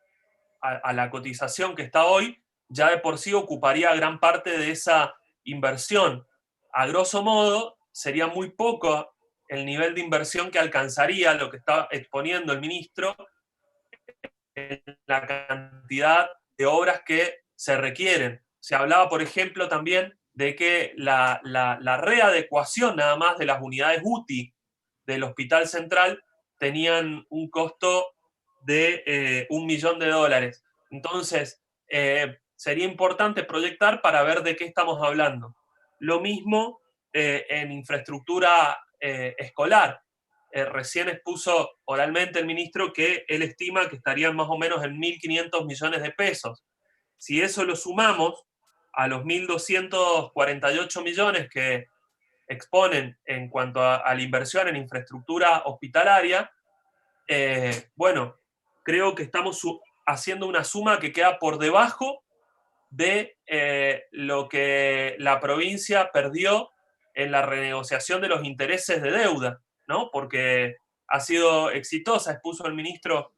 a la cotización que está hoy, ya de por sí ocuparía gran parte de esa inversión. A grosso modo, sería muy poco el nivel de inversión que alcanzaría lo que está exponiendo el ministro en la cantidad de obras que se requieren. Se hablaba, por ejemplo, también de que la readecuación nada más de las unidades UTI del Hospital Central tenían un costo de $1 millón. Entonces, sería importante proyectar para ver de qué estamos hablando. Lo mismo en infraestructura escolar. Recién expuso oralmente el ministro que él estima que estarían más o menos en 1.500 millones de pesos. Si eso lo sumamos a los 1.248 millones que exponen en cuanto a la inversión en infraestructura hospitalaria, bueno, creo que estamos haciendo una suma que queda por debajo de lo que la provincia perdió en la renegociación de los intereses de deuda, ¿no? Porque ha sido exitosa, expuso el ministro,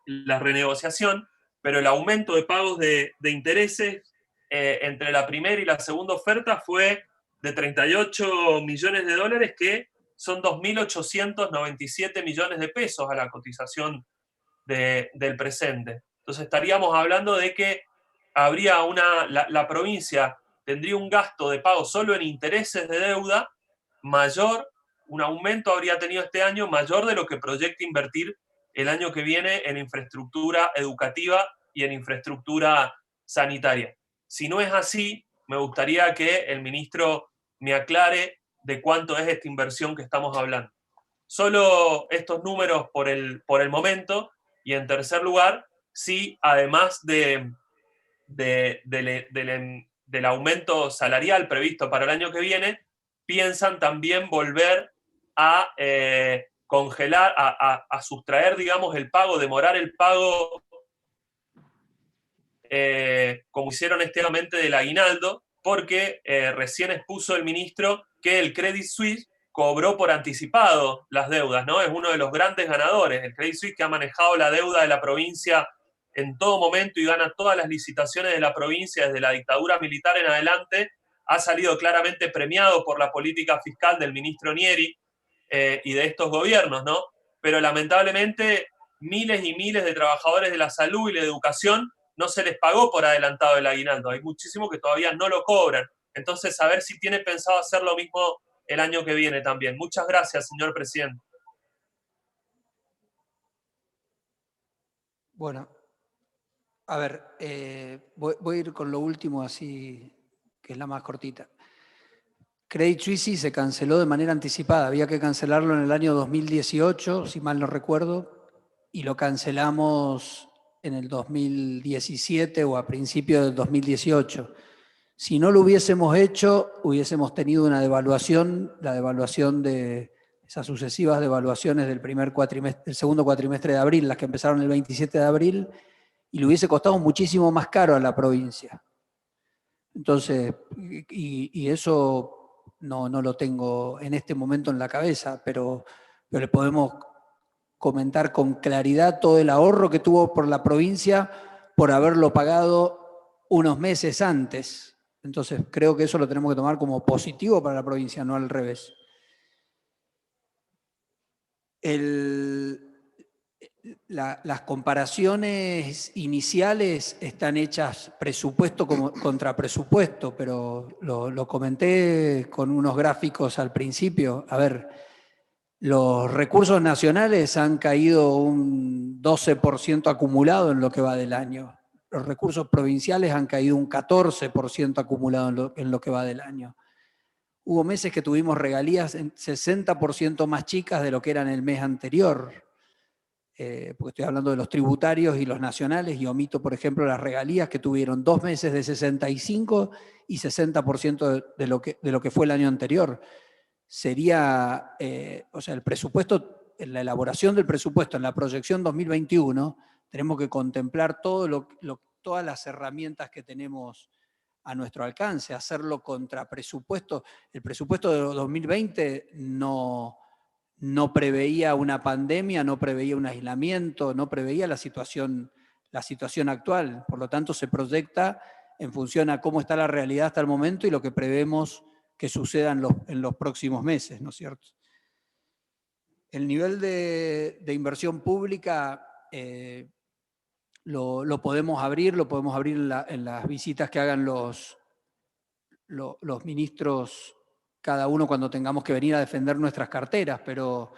la renegociación, pero el aumento de pagos de intereses entre la primera y la segunda oferta fue de 38 millones de dólares, que son 2.897 millones de pesos a la cotización del presente. Entonces estaríamos hablando de que habría la provincia tendría un gasto de pago solo en intereses de deuda mayor, un aumento habría tenido este año mayor de lo que proyecta invertir el año que viene en infraestructura educativa y en infraestructura sanitaria. Si no es así, me gustaría que el ministro me aclare de cuánto es esta inversión que estamos hablando. Solo estos números por el momento. Y en tercer lugar, si además del aumento salarial previsto para el año que viene, piensan también volver a congelar, a sustraer, digamos, el pago, demorar el pago, como hicieron este aumento del aguinaldo, porque recién expuso el ministro que el Credit Suisse cobró por anticipado las deudas, ¿no? Es uno de los grandes ganadores, el Credit Suisse, que ha manejado la deuda de la provincia en todo momento y gana todas las licitaciones de la provincia desde la dictadura militar en adelante, ha salido claramente premiado por la política fiscal del ministro Nieri y de estos gobiernos, ¿no? Pero lamentablemente miles y miles de trabajadores de la salud y la educación no se les pagó por adelantado el aguinaldo. Hay muchísimos que todavía no lo cobran. Entonces, a ver si tiene pensado hacer lo mismo el año que viene también. Muchas gracias, señor presidente. Bueno, a ver, voy a ir con lo último, así que es la más cortita. Credit Suisse se canceló de manera anticipada, había que cancelarlo en el año 2018, si mal no recuerdo, y lo cancelamos en el 2017 o a principios del 2018. Si no lo hubiésemos hecho, hubiésemos tenido una devaluación, la devaluación de esas sucesivas devaluaciones del segundo cuatrimestre de abril, las que empezaron el 27 de abril, y le hubiese costado muchísimo más caro a la provincia. Entonces, y eso no lo tengo en este momento en la cabeza, pero le podemos comentar con claridad todo el ahorro que tuvo por la provincia por haberlo pagado unos meses antes. Entonces, creo que eso lo tenemos que tomar como positivo para la provincia, no al revés. Las comparaciones iniciales están hechas presupuesto contra presupuesto, pero lo comenté con unos gráficos al principio. A ver, los recursos nacionales han caído un 12% acumulado en lo que va del año. Los recursos provinciales han caído un 14% acumulado en lo que va del año. Hubo meses que tuvimos regalías en 60% más chicas de lo que eran el mes anterior. Porque estoy hablando de los tributarios y los nacionales, y omito, por ejemplo, las regalías que tuvieron 2 meses de 65 y 60% de lo que fue el año anterior. Sería, o sea, el presupuesto, en la elaboración del presupuesto, en la proyección 2021, tenemos que contemplar todas las herramientas que tenemos a nuestro alcance, hacerlo contra presupuesto. El presupuesto de 2020 no preveía una pandemia, no preveía un aislamiento, no preveía la situación actual. Por lo tanto, se proyecta en función a cómo está la realidad hasta el momento y lo que prevemos que suceda en los próximos meses, ¿no es cierto? El nivel de inversión pública lo podemos abrir en las visitas que hagan los ministros, cada uno cuando tengamos que venir a defender nuestras carteras, pero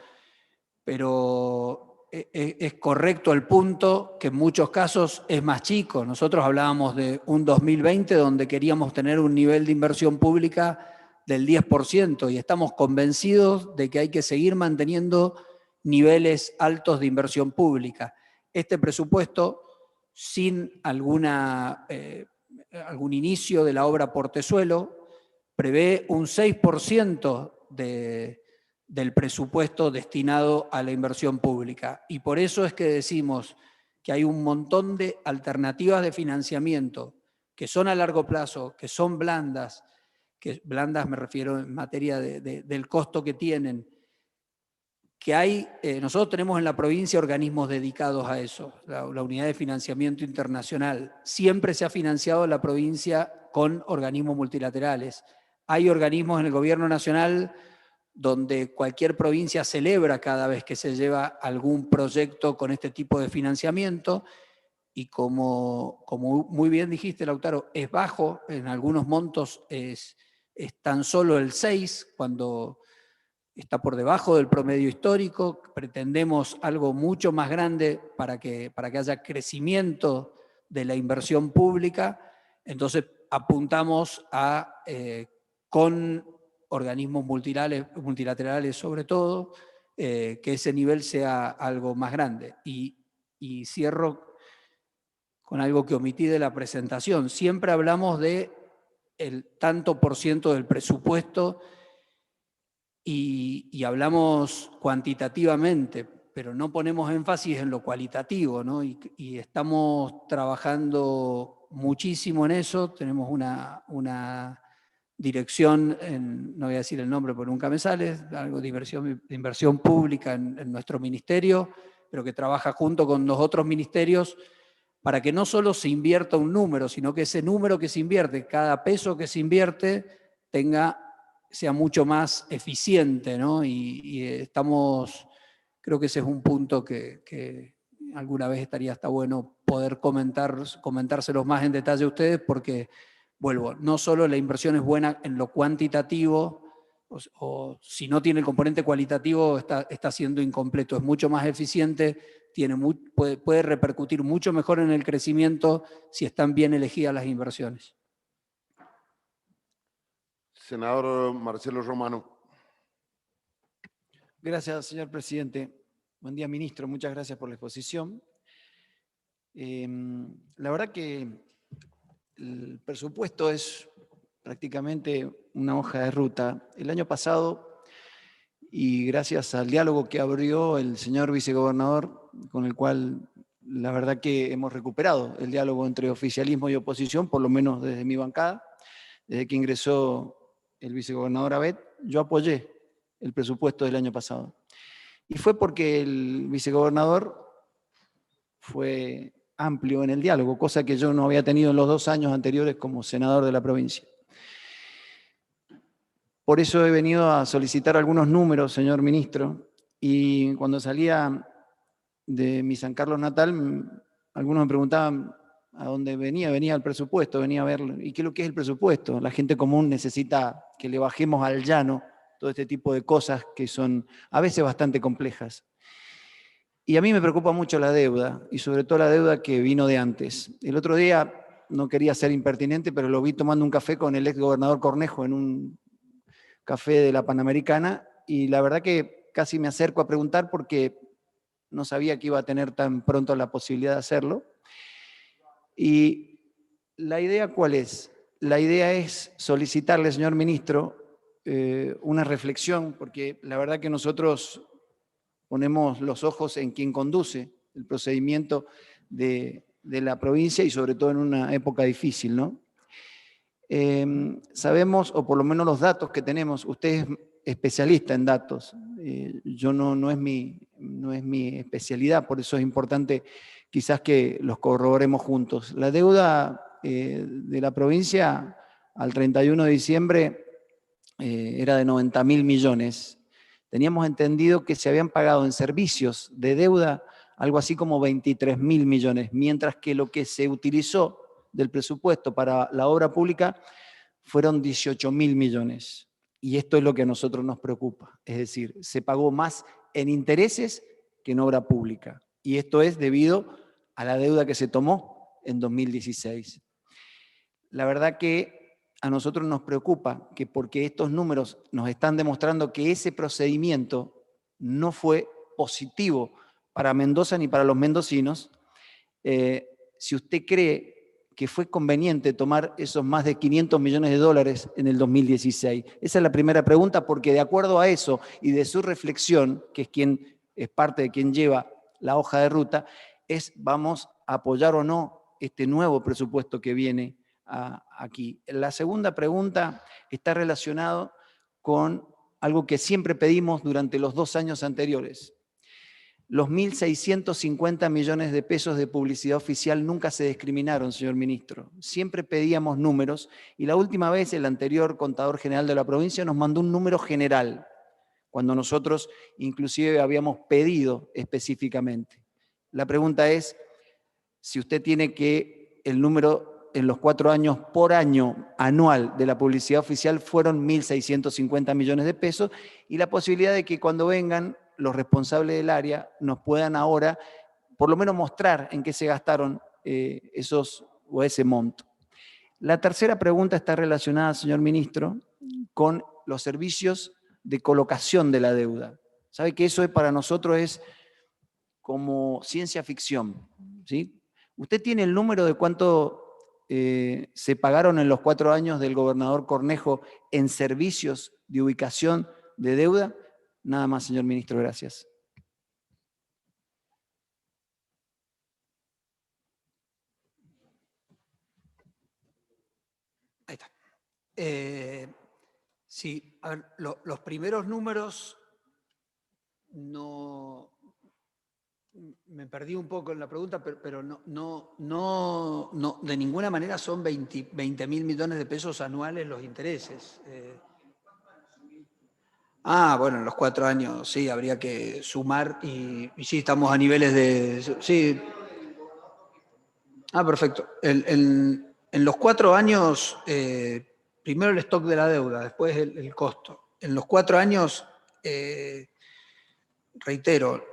es correcto el punto que en muchos casos es más chico. Nosotros hablábamos de un 2020 donde queríamos tener un nivel de inversión pública del 10% y estamos convencidos de que hay que seguir manteniendo niveles altos de inversión pública. Este presupuesto, sin algún inicio de la obra Portezuelo, prevé un 6% del presupuesto destinado a la inversión pública. Y por eso es que decimos que hay un montón de alternativas de financiamiento que son a largo plazo, que son blandas, que blandas me refiero en materia del costo que tienen, que hay, nosotros tenemos en la provincia organismos dedicados a eso, la Unidad de Financiamiento Internacional. Siempre se ha financiado la provincia con organismos multilaterales. Hay organismos en el gobierno nacional donde cualquier provincia celebra cada vez que se lleva algún proyecto con este tipo de financiamiento, y como muy bien dijiste, Lautaro, es bajo, en algunos montos es tan solo el 6, cuando está por debajo del promedio histórico. Pretendemos algo mucho más grande para que haya crecimiento de la inversión pública, entonces apuntamos a, con organismos multilaterales sobre todo, que ese nivel sea algo más grande. Y cierro con algo que omití de la presentación. Siempre hablamos de el tanto por ciento del presupuesto y hablamos cuantitativamente, pero no ponemos énfasis en lo cualitativo, ¿no? Y estamos trabajando muchísimo en eso. Tenemos una dirección, no voy a decir el nombre porque nunca me sale, algo de inversión pública en nuestro ministerio, pero que trabaja junto con los otros ministerios para que no solo se invierta un número, sino que ese número que se invierte, cada peso que se invierte, sea mucho más eficiente, ¿no? Y estamos, creo que ese es un punto que alguna vez estaría hasta bueno poder comentárselos más en detalle a ustedes, porque, vuelvo, no solo la inversión es buena en lo cuantitativo, o si no tiene el componente cualitativo está siendo incompleto, es mucho más eficiente, puede repercutir mucho mejor en el crecimiento si están bien elegidas las inversiones. Senador Marcelo Romano. Gracias, señor presidente. Buen día, ministro. Muchas gracias por la exposición. La verdad que el presupuesto es prácticamente una hoja de ruta. El año pasado, y gracias al diálogo que abrió el señor vicegobernador, con el cual la verdad que hemos recuperado el diálogo entre oficialismo y oposición, por lo menos desde mi bancada, desde que ingresó el vicegobernador Abet, yo apoyé el presupuesto del año pasado. Y fue porque el vicegobernador fue amplio en el diálogo, cosa que yo no había tenido en los 2 años anteriores como senador de la provincia. Por eso he venido a solicitar algunos números, señor ministro, y cuando salía de mi San Carlos natal, algunos me preguntaban a dónde venía el presupuesto, venía a verlo. ¿Y qué es lo que es el presupuesto? La gente común necesita que le bajemos al llano todo este tipo de cosas que son a veces bastante complejas. Y a mí me preocupa mucho la deuda, y sobre todo la deuda que vino de antes. El otro día, no quería ser impertinente, pero lo vi tomando un café con el ex gobernador Cornejo en un café de la Panamericana, y la verdad que casi me acerco a preguntar porque no sabía que iba a tener tan pronto la posibilidad de hacerlo. Y la idea, ¿cuál es? La idea es solicitarle, señor ministro, una reflexión, porque la verdad que nosotros ponemos los ojos en quien conduce el procedimiento de la provincia y sobre todo en una época difícil, ¿no? Sabemos, o por lo menos los datos que tenemos, usted es especialista en datos, yo no es mi especialidad, por eso es importante quizás que los corroboremos juntos. La deuda de la provincia al 31 de diciembre era de 90.000 millones. Teníamos entendido que se habían pagado en servicios de deuda algo así como 23.000 millones, mientras que lo que se utilizó del presupuesto para la obra pública fueron 18.000 millones. Y esto es lo que a nosotros nos preocupa. Es decir, se pagó más en intereses que en obra pública. Y esto es debido a la deuda que se tomó en 2016. La verdad que a nosotros nos preocupa que porque estos números nos están demostrando que ese procedimiento no fue positivo para Mendoza ni para los mendocinos, si usted cree que fue conveniente tomar esos más de 500 millones de dólares en el 2016. Esa es la primera pregunta, porque de acuerdo a eso y de su reflexión, que es parte de quien lleva la hoja de ruta, vamos a apoyar o no este nuevo presupuesto que viene aquí. La segunda pregunta está relacionada con algo que siempre pedimos durante los 2 años anteriores. Los 1.650 millones de pesos de publicidad oficial nunca se discriminaron, señor ministro. Siempre pedíamos números y la última vez el anterior contador general de la provincia nos mandó un número general, cuando nosotros inclusive habíamos pedido específicamente. La pregunta es si usted tiene que el número en los 4 años por año anual de la publicidad oficial fueron 1.650 millones de pesos y la posibilidad de que cuando vengan los responsables del área nos puedan ahora por lo menos mostrar en qué se gastaron ese monto. La tercera pregunta está relacionada, señor ministro, con los servicios de colocación de la deuda. ¿Sabe que eso para nosotros es como ciencia ficción? ¿Sí? ¿Usted tiene el número de cuánto se pagaron en los 4 años del gobernador Cornejo en servicios de ubicación de deuda? Nada más, señor ministro, gracias. Ahí está. Sí, a ver, los primeros números no... Me perdí un poco en la pregunta, pero no, de ninguna manera son 20.000 millones de pesos anuales los intereses. Bueno, en los 4 años sí, habría que sumar y sí, estamos a niveles de... Sí. Perfecto. En los 4 años, primero el stock de la deuda, después el costo. En los 4 años, reitero,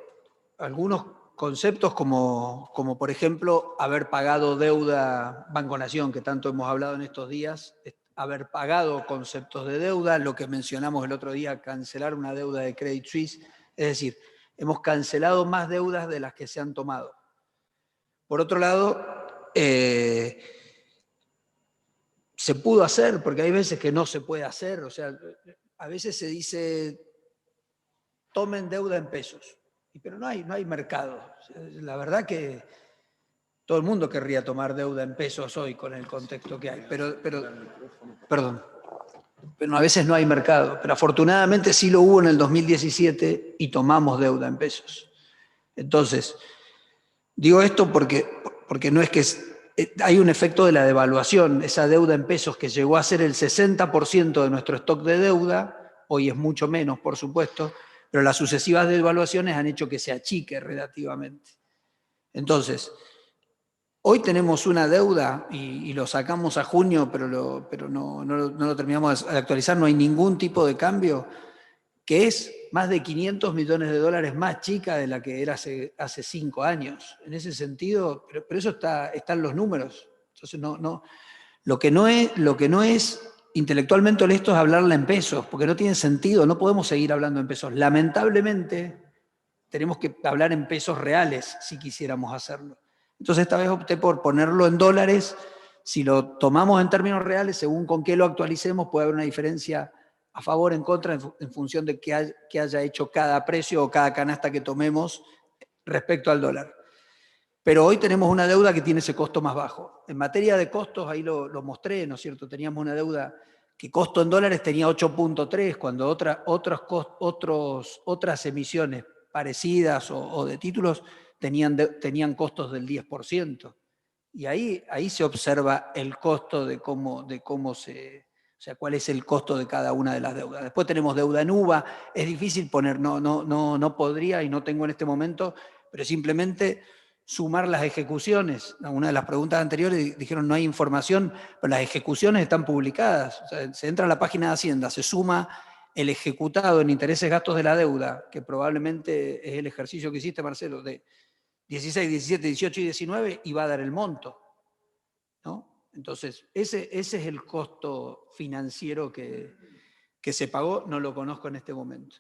algunos conceptos como por ejemplo haber pagado deuda Banco Nación, que tanto hemos hablado en estos días, haber pagado conceptos de deuda, lo que mencionamos el otro día, cancelar una deuda de Credit Suisse, es decir, hemos cancelado más deudas de las que se han tomado. Por otro lado, se pudo hacer, porque hay veces que no se puede hacer, o sea, a veces se dice, tomen deuda en pesos, pero no hay mercado. La verdad que Todo el mundo querría tomar deuda en pesos hoy con el contexto que hay, perdón. Pero a veces no hay mercado, pero afortunadamente sí lo hubo en el 2017 y tomamos deuda en pesos. Entonces, digo esto porque no es que hay un efecto de la devaluación, esa deuda en pesos que llegó a ser el 60% de nuestro stock de deuda, hoy es mucho menos, por supuesto, pero las sucesivas devaluaciones han hecho que se achique relativamente. Entonces, hoy tenemos una deuda y lo sacamos a junio, pero no lo terminamos de actualizar, no hay ningún tipo de cambio, que es más de 500 millones de dólares más chica de la que era hace 5 años. En ese sentido, pero eso está en los números. Entonces, lo que no es intelectualmente honesto es hablarla en pesos, porque no tiene sentido, no podemos seguir hablando en pesos. Lamentablemente, tenemos que hablar en pesos reales si quisiéramos hacerlo. Entonces esta vez opté por ponerlo en dólares. Si lo tomamos en términos reales, según con qué lo actualicemos, puede haber una diferencia a favor o en contra en función de qué haya hecho cada precio o cada canasta que tomemos respecto al dólar. Pero hoy tenemos una deuda que tiene ese costo más bajo. En materia de costos, ahí lo mostré, ¿no es cierto? Teníamos una deuda que costo en dólares tenía 8.3, cuando otras emisiones parecidas o de títulos tenían costos del 10%. Y ahí se observa el costo de cómo o sea, cuál es el costo de cada una de las deudas. Después tenemos deuda en UVA, es difícil poner, no podría y no tengo en este momento, pero simplemente sumar las ejecuciones. Una de las preguntas anteriores dijeron no hay información, pero las ejecuciones están publicadas. O sea, se entra a la página de Hacienda, se suma el ejecutado en intereses gastos de la deuda, que probablemente es el ejercicio que hiciste, Marcelo, de 16, 17, 18 y 19, y va a dar el monto, ¿no? Entonces, ese es el costo financiero que se pagó, no lo conozco en este momento.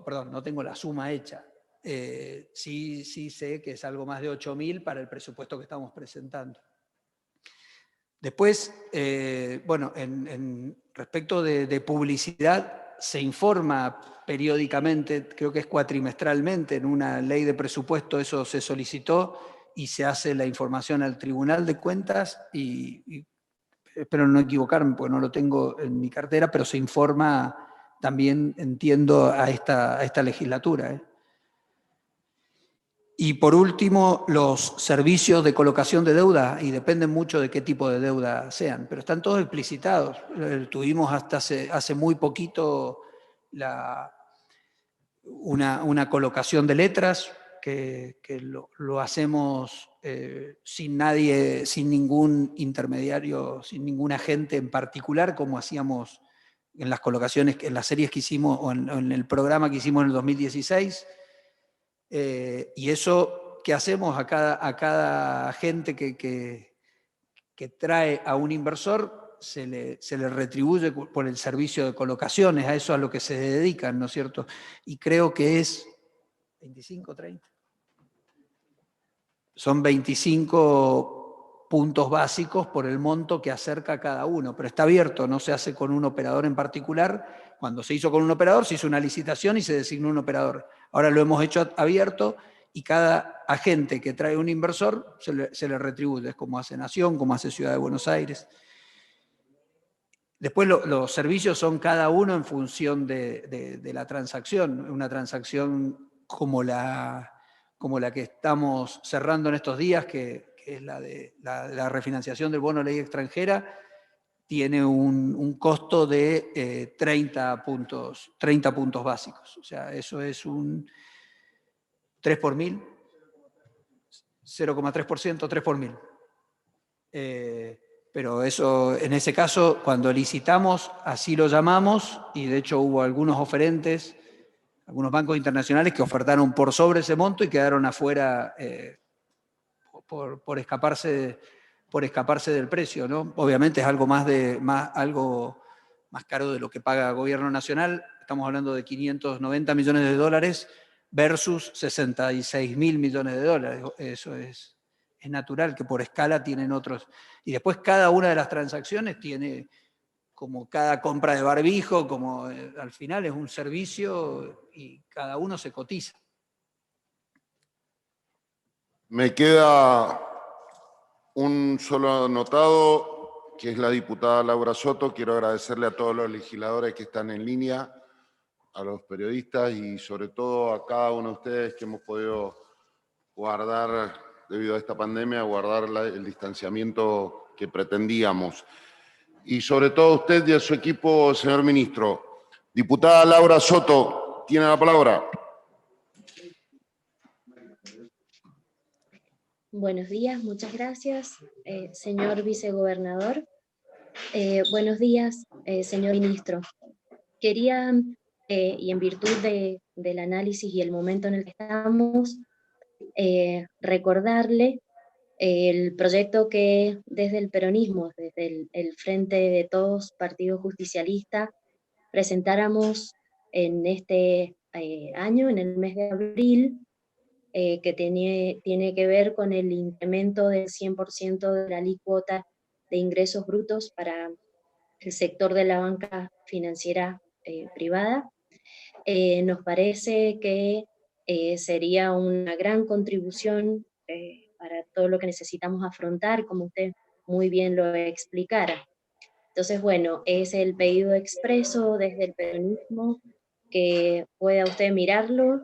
Perdón, no tengo la suma hecha. Sí sé que es algo más de 8.000 para el presupuesto que estamos presentando. Después, bueno, respecto de publicidad, se informa periódicamente, creo que es cuatrimestralmente, en una ley de presupuesto eso se solicitó y se hace la información al Tribunal de Cuentas y espero no equivocarme porque no lo tengo en mi cartera, pero se informa también, entiendo, a esta legislatura. Y por último, los servicios de colocación de deuda, y dependen mucho de qué tipo de deuda sean, pero están todos explicitados. Tuvimos hasta hace muy poquito una colocación de letras que lo hacemos sin nadie, sin ningún intermediario, sin ningún agente en particular, como hacíamos en las colocaciones, en las series que hicimos o en el programa que hicimos en el 2016. Y eso que hacemos a cada gente que trae a un inversor, se le retribuye por el servicio de colocaciones, a eso a lo que se dedican, ¿no es cierto? Y creo que es 25, 30. Son 25 puntos básicos por el monto que acerca a cada uno, pero está abierto, no se hace con un operador en particular. Cuando se hizo con un operador, se hizo una licitación y se designó un operador. Ahora lo hemos hecho abierto y cada agente que trae un inversor se le retribuye, es como hace Nación, como hace Ciudad de Buenos Aires. Después los servicios son cada uno en función de la transacción. Una transacción como la que estamos cerrando en estos días, que es la de la refinanciación del bono ley extranjera, tiene un costo de 30 puntos básicos. O sea, eso es un 3 por 1000, 0,3%, 3 por 1000. Pero eso, en ese caso, cuando licitamos, así lo llamamos, y de hecho hubo algunos oferentes, algunos bancos internacionales que ofertaron por sobre ese monto y quedaron afuera por escaparse del precio, ¿no? Obviamente es algo algo más caro de lo que paga el gobierno nacional. Estamos hablando de 590 millones de dólares versus 66.000 millones de dólares. Eso es natural que por escala tienen otros. Y después cada una de las transacciones tiene, como cada compra de barbijo, como al final es un servicio y cada uno se cotiza. Me queda un solo anotado, que es la diputada Laura Soto. Quiero agradecerle a todos los legisladores que están en línea, a los periodistas y sobre todo a cada uno de ustedes que hemos podido guardar, debido a esta pandemia, guardar el distanciamiento que pretendíamos. Y sobre todo a usted y a su equipo, señor ministro. Diputada Laura Soto, tiene la palabra. Buenos días, muchas gracias, señor vicegobernador. Buenos días, señor ministro. Quería, y en virtud del análisis y el momento en el que estamos, recordarle el proyecto que desde el peronismo, desde el Frente de Todos Partido Justicialista, presentáramos en este año, en el mes de abril, que tiene que ver con el incremento del 100% de la alícuota de ingresos brutos para el sector de la banca financiera privada. Nos parece que sería una gran contribución para todo lo que necesitamos afrontar, como usted muy bien lo explicara. Entonces, bueno, es el pedido expreso desde el peronismo, que pueda usted mirarlo,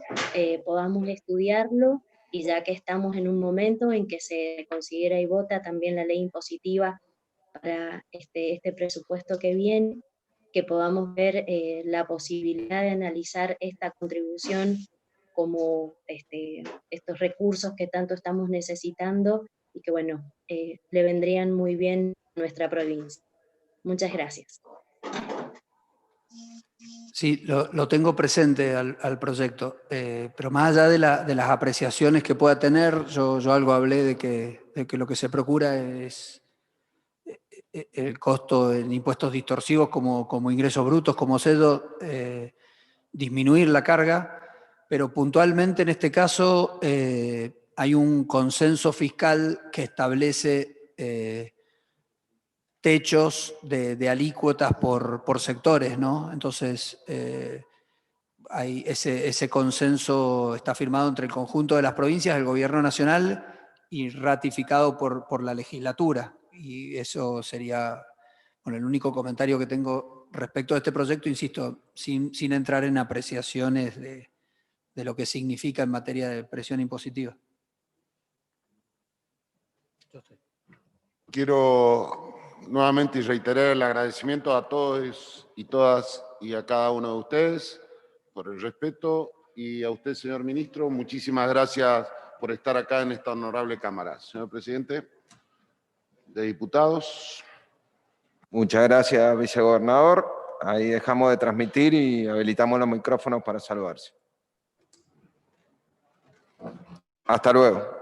podamos estudiarlo, y ya que estamos en un momento en que se considera y vota también la ley impositiva para este presupuesto que viene, que podamos ver la posibilidad de analizar esta contribución como estos recursos que tanto estamos necesitando y que, bueno, le vendrían muy bien a nuestra provincia. Muchas gracias. Sí, lo tengo presente al proyecto, pero más allá de las apreciaciones que pueda tener, yo algo hablé de que lo que se procura es el costo en impuestos distorsivos como ingresos brutos, como sello, disminuir la carga, pero puntualmente en este caso hay un consenso fiscal que establece techos de alícuotas por sectores, ¿no? Entonces, hay ese consenso está firmado entre el conjunto de las provincias, el gobierno nacional y ratificado por la legislatura. Y eso sería, bueno, el único comentario que tengo respecto a este proyecto, insisto, sin entrar en apreciaciones de lo que significa en materia de presión impositiva. Quiero nuevamente reiterar el agradecimiento a todos y todas y a cada uno de ustedes por el respeto, y a usted, señor ministro, muchísimas gracias por estar acá en esta honorable Cámara. Señor presidente de diputados. Muchas gracias, vicegobernador. Ahí dejamos de transmitir y habilitamos los micrófonos para saludarse. Hasta luego.